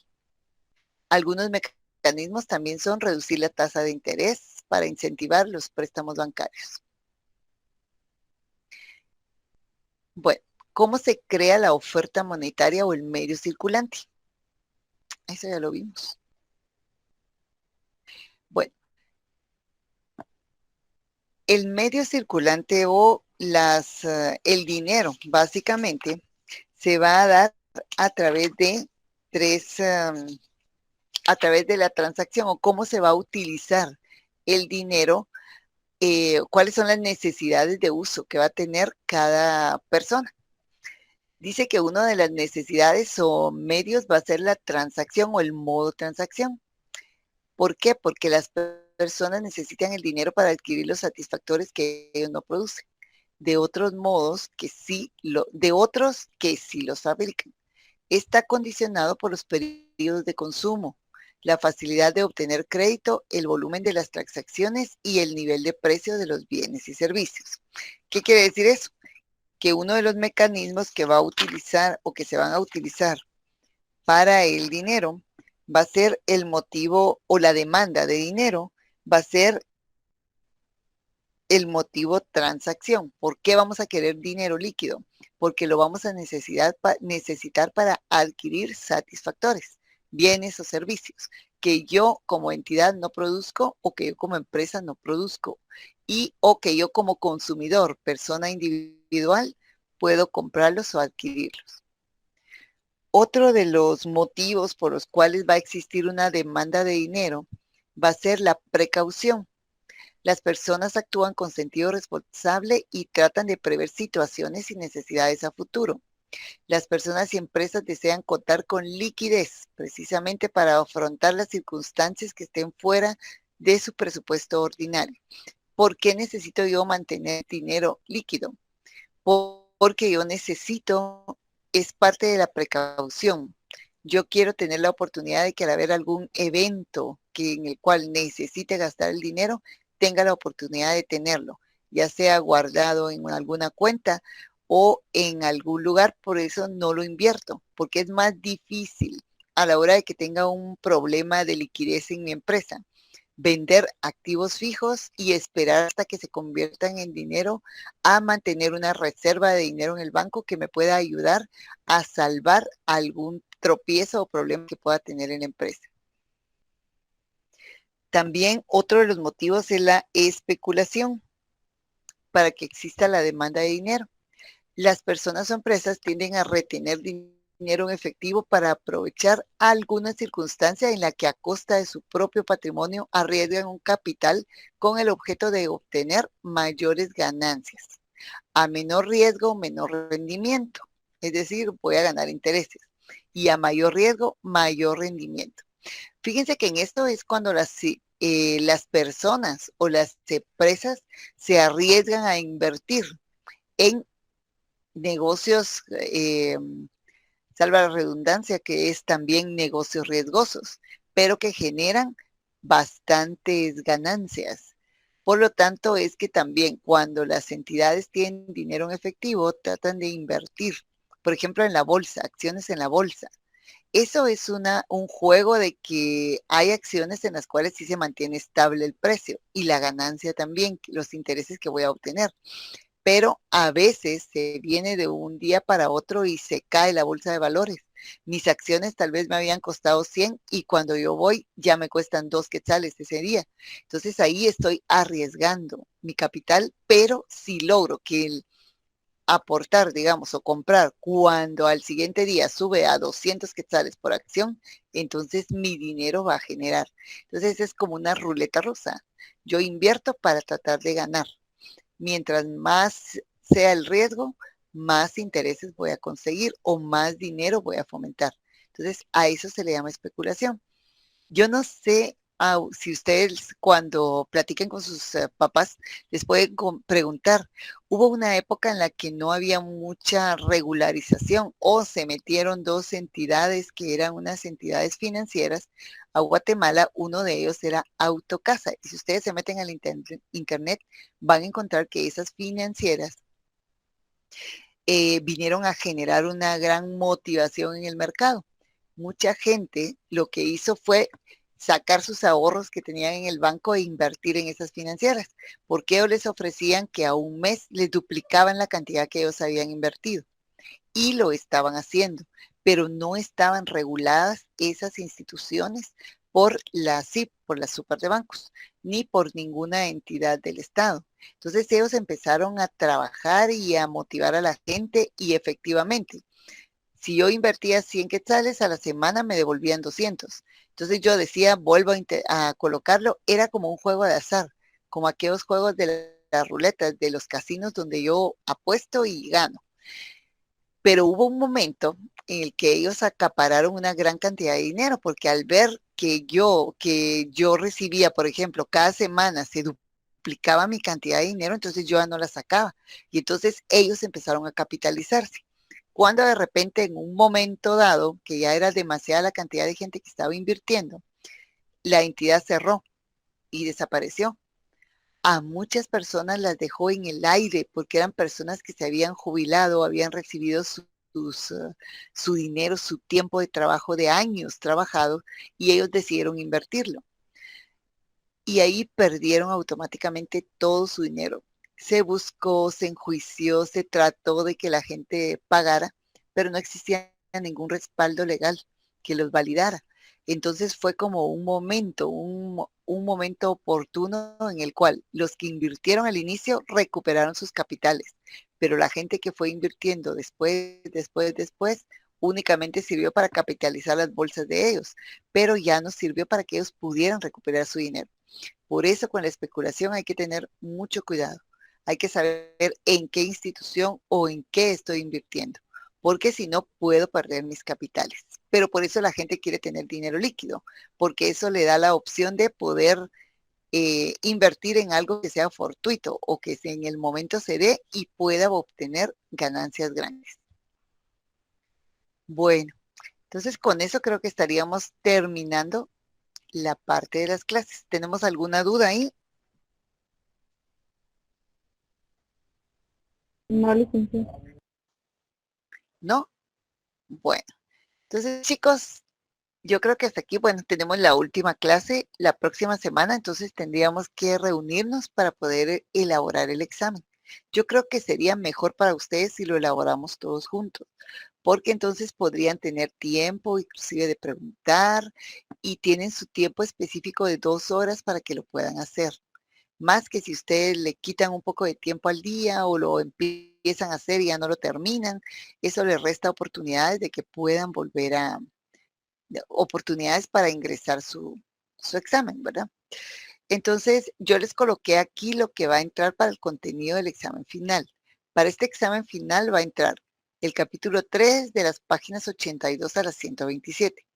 Algunos mecanismos también son reducir la tasa de interés para incentivar los préstamos bancarios. Bueno, ¿cómo se crea la oferta monetaria o el medio circulante? Eso ya lo vimos. Bueno, el medio circulante o el dinero, básicamente, se va a dar a través de a través de la transacción o cómo se va a utilizar el dinero, cuáles son las necesidades de uso que va a tener cada persona. Dice que una de las necesidades o medios va a ser la transacción o el modo transacción. ¿Por qué? Porque las personas necesitan el dinero para adquirir los satisfactores que ellos no producen. De otros modos, de otros que sí los fabrican. Está condicionado por los periodos de consumo, la facilidad de obtener crédito, el volumen de las transacciones y el nivel de precio de los bienes y servicios. ¿Qué quiere decir eso? Que uno de los mecanismos que va a utilizar o que se van a utilizar para el dinero va a ser el motivo o la demanda de dinero, va a ser el motivo transacción. ¿Por qué vamos a querer dinero líquido? Porque lo vamos a necesitar para adquirir satisfactores, bienes o servicios que yo como entidad no produzco o que yo como empresa no produzco o que yo como consumidor, persona individual, puedo comprarlos o adquirirlos. Otro de los motivos por los cuales va a existir una demanda de dinero va a ser la precaución. Las personas actúan con sentido responsable y tratan de prever situaciones y necesidades a futuro. Las personas y empresas desean contar con liquidez precisamente para afrontar las circunstancias que estén fuera de su presupuesto ordinario. ¿Por qué necesito yo mantener dinero líquido? Porque yo necesito, es parte de la precaución. Yo quiero tener la oportunidad de que al haber algún evento en el cual necesite gastar el dinero, tenga la oportunidad de tenerlo, ya sea guardado en alguna cuenta o en algún lugar. Por eso no lo invierto, porque es más difícil a la hora de que tenga un problema de liquidez en mi empresa, vender activos fijos y esperar hasta que se conviertan en dinero, a mantener una reserva de dinero en el banco que me pueda ayudar a salvar algún tropiezo o problema que pueda tener en la empresa. También otro de los motivos es la especulación para que exista la demanda de dinero. Las personas o empresas tienden a retener dinero en efectivo para aprovechar alguna circunstancia en la que a costa de su propio patrimonio arriesgan un capital con el objeto de obtener mayores ganancias. A menor riesgo, menor rendimiento. Es decir, voy a ganar intereses. Y a mayor riesgo, mayor rendimiento. Fíjense que en esto es cuando las personas o las empresas se arriesgan a invertir en negocios, salva la redundancia, que es también negocios riesgosos, pero que generan bastantes ganancias. Por lo tanto, es que también cuando las entidades tienen dinero en efectivo, tratan de invertir, por ejemplo, en la bolsa, acciones en la bolsa. Eso es un juego de que hay acciones en las cuales sí se mantiene estable el precio y la ganancia también, los intereses que voy a obtener. Pero a veces se viene de un día para otro y se cae la bolsa de valores. Mis acciones tal vez me habían costado 100 y cuando yo voy ya me cuestan 2 quetzales ese día. Entonces ahí estoy arriesgando mi capital, pero si logro que el aportar, digamos, o comprar cuando al siguiente día sube a 200 quetzales por acción, entonces mi dinero va a generar. Entonces es como una ruleta rusa. Yo invierto para tratar de ganar. Mientras más sea el riesgo, más intereses voy a conseguir o más dinero voy a fomentar. Entonces a eso se le llama especulación. Yo no sé si ustedes cuando platiquen con sus papás les pueden preguntar, hubo una época en la que no había mucha regularización o se metieron dos entidades que eran unas entidades financieras a Guatemala. Uno de ellos era Autocasa. Y si ustedes se meten al internet, van a encontrar que esas financieras vinieron a generar una gran motivación en el mercado. Mucha gente lo que hizo fue sacar sus ahorros que tenían en el banco e invertir en esas financieras, porque ellos les ofrecían que a un mes les duplicaban la cantidad que ellos habían invertido. Y lo estaban haciendo, pero no estaban reguladas esas instituciones por la SIP, por la Super de Bancos, ni por ninguna entidad del Estado. Entonces ellos empezaron a trabajar y a motivar a la gente y efectivamente, si yo invertía 100 quetzales, a la semana me devolvían 200. Entonces yo decía, vuelvo a colocarlo, era como un juego de azar, como aquellos juegos de las ruletas, de los casinos donde yo apuesto y gano. Pero hubo un momento en el que ellos acapararon una gran cantidad de dinero, porque al ver que yo recibía, por ejemplo, cada semana se duplicaba mi cantidad de dinero, entonces yo ya no la sacaba. Y entonces ellos empezaron a capitalizarse. Cuando de repente en un momento dado, que ya era demasiada la cantidad de gente que estaba invirtiendo, la entidad cerró y desapareció. A muchas personas las dejó en el aire porque eran personas que se habían jubilado, habían recibido su dinero, su tiempo de trabajo de años trabajado y ellos decidieron invertirlo. Y ahí perdieron automáticamente todo su dinero. Se buscó, se enjuició, se trató de que la gente pagara, pero no existía ningún respaldo legal que los validara. Entonces fue como un momento oportuno en el cual los que invirtieron al inicio recuperaron sus capitales, pero la gente que fue invirtiendo después, únicamente sirvió para capitalizar las bolsas de ellos, pero ya no sirvió para que ellos pudieran recuperar su dinero. Por eso con la especulación hay que tener mucho cuidado. Hay que saber en qué institución o en qué estoy invirtiendo, porque si no puedo perder mis capitales. Pero por eso la gente quiere tener dinero líquido, porque eso le da la opción de poder invertir en algo que sea fortuito o que en el momento se dé y pueda obtener ganancias grandes. Bueno, Entonces, con eso creo que estaríamos terminando la parte de las clases. ¿Tenemos alguna duda ahí? No, licenciada. ¿No? Bueno, entonces, chicos, yo creo que hasta aquí, bueno, tenemos la última clase la próxima semana, entonces tendríamos que reunirnos para poder elaborar el examen. Yo creo que sería mejor para ustedes si lo elaboramos todos juntos, porque entonces podrían tener tiempo inclusive de preguntar y tienen su tiempo específico de 2 horas para que lo puedan hacer. Más que si ustedes le quitan un poco de tiempo al día o lo empiezan a hacer y ya no lo terminan, eso les resta oportunidades de que puedan volver a, oportunidades para ingresar su examen, ¿verdad? Entonces, yo les coloqué aquí lo que va a entrar para el contenido del examen final. Para este examen final va a entrar el capítulo 3 de las páginas 82 a las 127,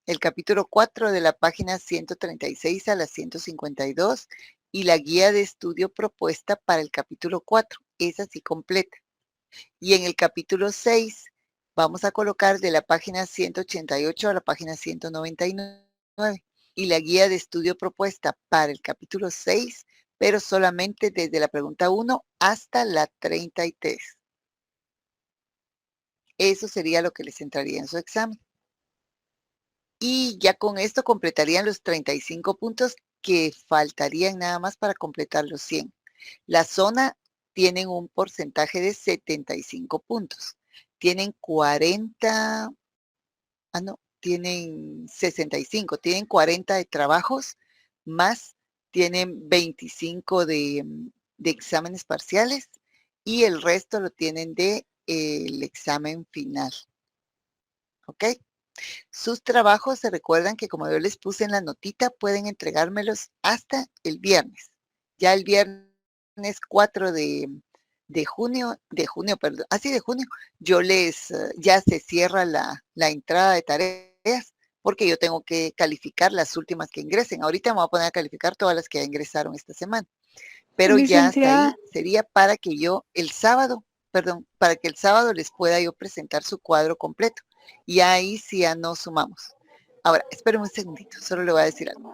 el capítulo 4 de la página 136 a las 152 y la guía de estudio propuesta para el capítulo 4, es así completa. Y en el capítulo 6 vamos a colocar de la página 188 a la página 199 y la guía de estudio propuesta para el capítulo 6, pero solamente desde la pregunta 1 hasta la 33. Eso sería lo que les entraría en su examen. Y ya con esto completarían los 35 puntos que faltarían nada más para completar los 100. La zona tienen un porcentaje de 75 puntos. Tienen 40, tienen 65, tienen 40 de trabajos, más tienen 25 de exámenes parciales y el resto lo tienen de el examen final. ¿Ok? Sus trabajos, se recuerdan que como yo les puse en la notita, pueden entregármelos hasta el viernes. Ya el viernes 4 de junio, perdón, de junio, yo ya se cierra la entrada de tareas porque yo tengo que calificar las últimas que ingresen. Ahorita me voy a poner a calificar todas las que ya ingresaron esta semana. Pero ya hasta ahí Licenciada, sería para que yo para que el sábado les pueda yo presentar su cuadro completo. Y ahí sí ya no sumamos. Ahora, espérenme un segundito, solo le voy a decir algo.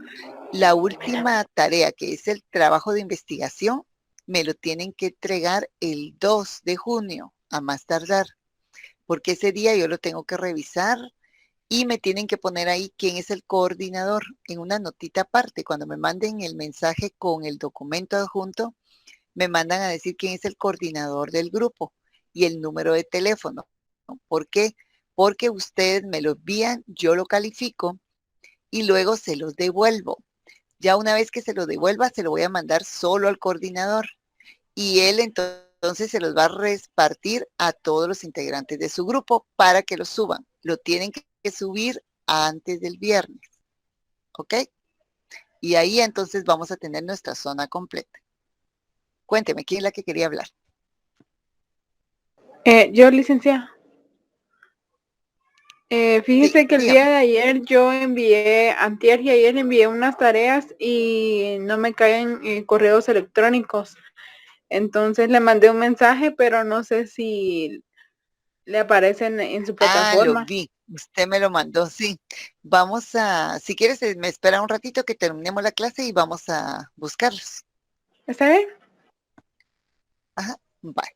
La última tarea, que es el trabajo de investigación, me lo tienen que entregar el 2 de junio, a más tardar, porque ese día yo lo tengo que revisar y me tienen que poner ahí quién es el coordinador en una notita aparte. Cuando me manden el mensaje con el documento adjunto, me mandan a decir quién es el coordinador del grupo y el número de teléfono. ¿Por qué? Porque ustedes me lo envían, yo lo califico y luego se los devuelvo. Ya una vez que se lo devuelva, se lo voy a mandar solo al coordinador y él entonces se los va a repartir a todos los integrantes de su grupo para que lo suban. Lo tienen que subir antes del viernes. ¿Ok? Y ahí entonces vamos a tener nuestra zona completa. Cuénteme, ¿quién es la que quería hablar? yo, licenciada. Sí, Fíjese que el dígame. día de ayer yo envié, antier y ayer envié unas tareas y no me caen correos electrónicos. Entonces le mandé un mensaje, pero no sé si le aparecen en su Lo plataforma. vi. Usted me lo mandó, sí. Si quieres, me espera un ratito que terminemos la clase y vamos a buscarlos. ¿Está bien? Ajá, bye.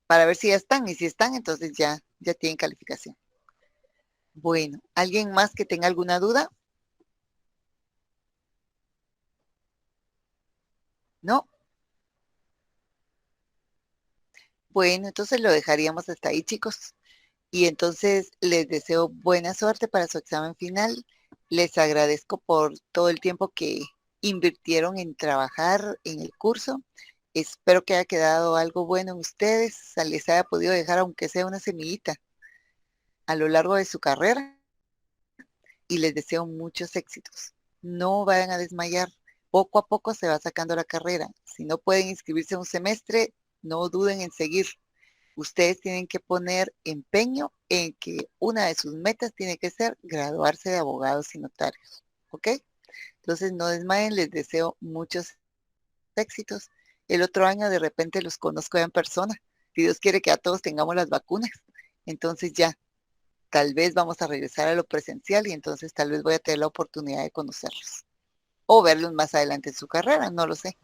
Para ver si ya están, y si están, entonces ya tienen calificación. Bueno, ¿alguien más que tenga alguna duda? ¿No? Bueno, entonces lo dejaríamos hasta ahí, chicos. Y entonces les deseo buena suerte para su examen final. Les agradezco por todo el tiempo que invirtieron en trabajar en el curso. Espero que haya quedado algo bueno en ustedes, les haya podido dejar aunque sea una semillita a lo largo de su carrera y les deseo muchos éxitos. No vayan a desmayar. Poco a poco se va sacando la carrera. Si no pueden inscribirse un semestre, no duden en seguir. Ustedes tienen que poner empeño en que una de sus metas tiene que ser graduarse de abogados y notarios. ¿Ok? Entonces no desmayen, les deseo muchos éxitos. El otro año de repente los conozco ya en persona. Si Dios quiere que a todos tengamos las vacunas, entonces ya tal vez vamos a regresar a lo presencial y entonces tal vez voy a tener la oportunidad de conocerlos o verlos más adelante en su carrera, no lo sé.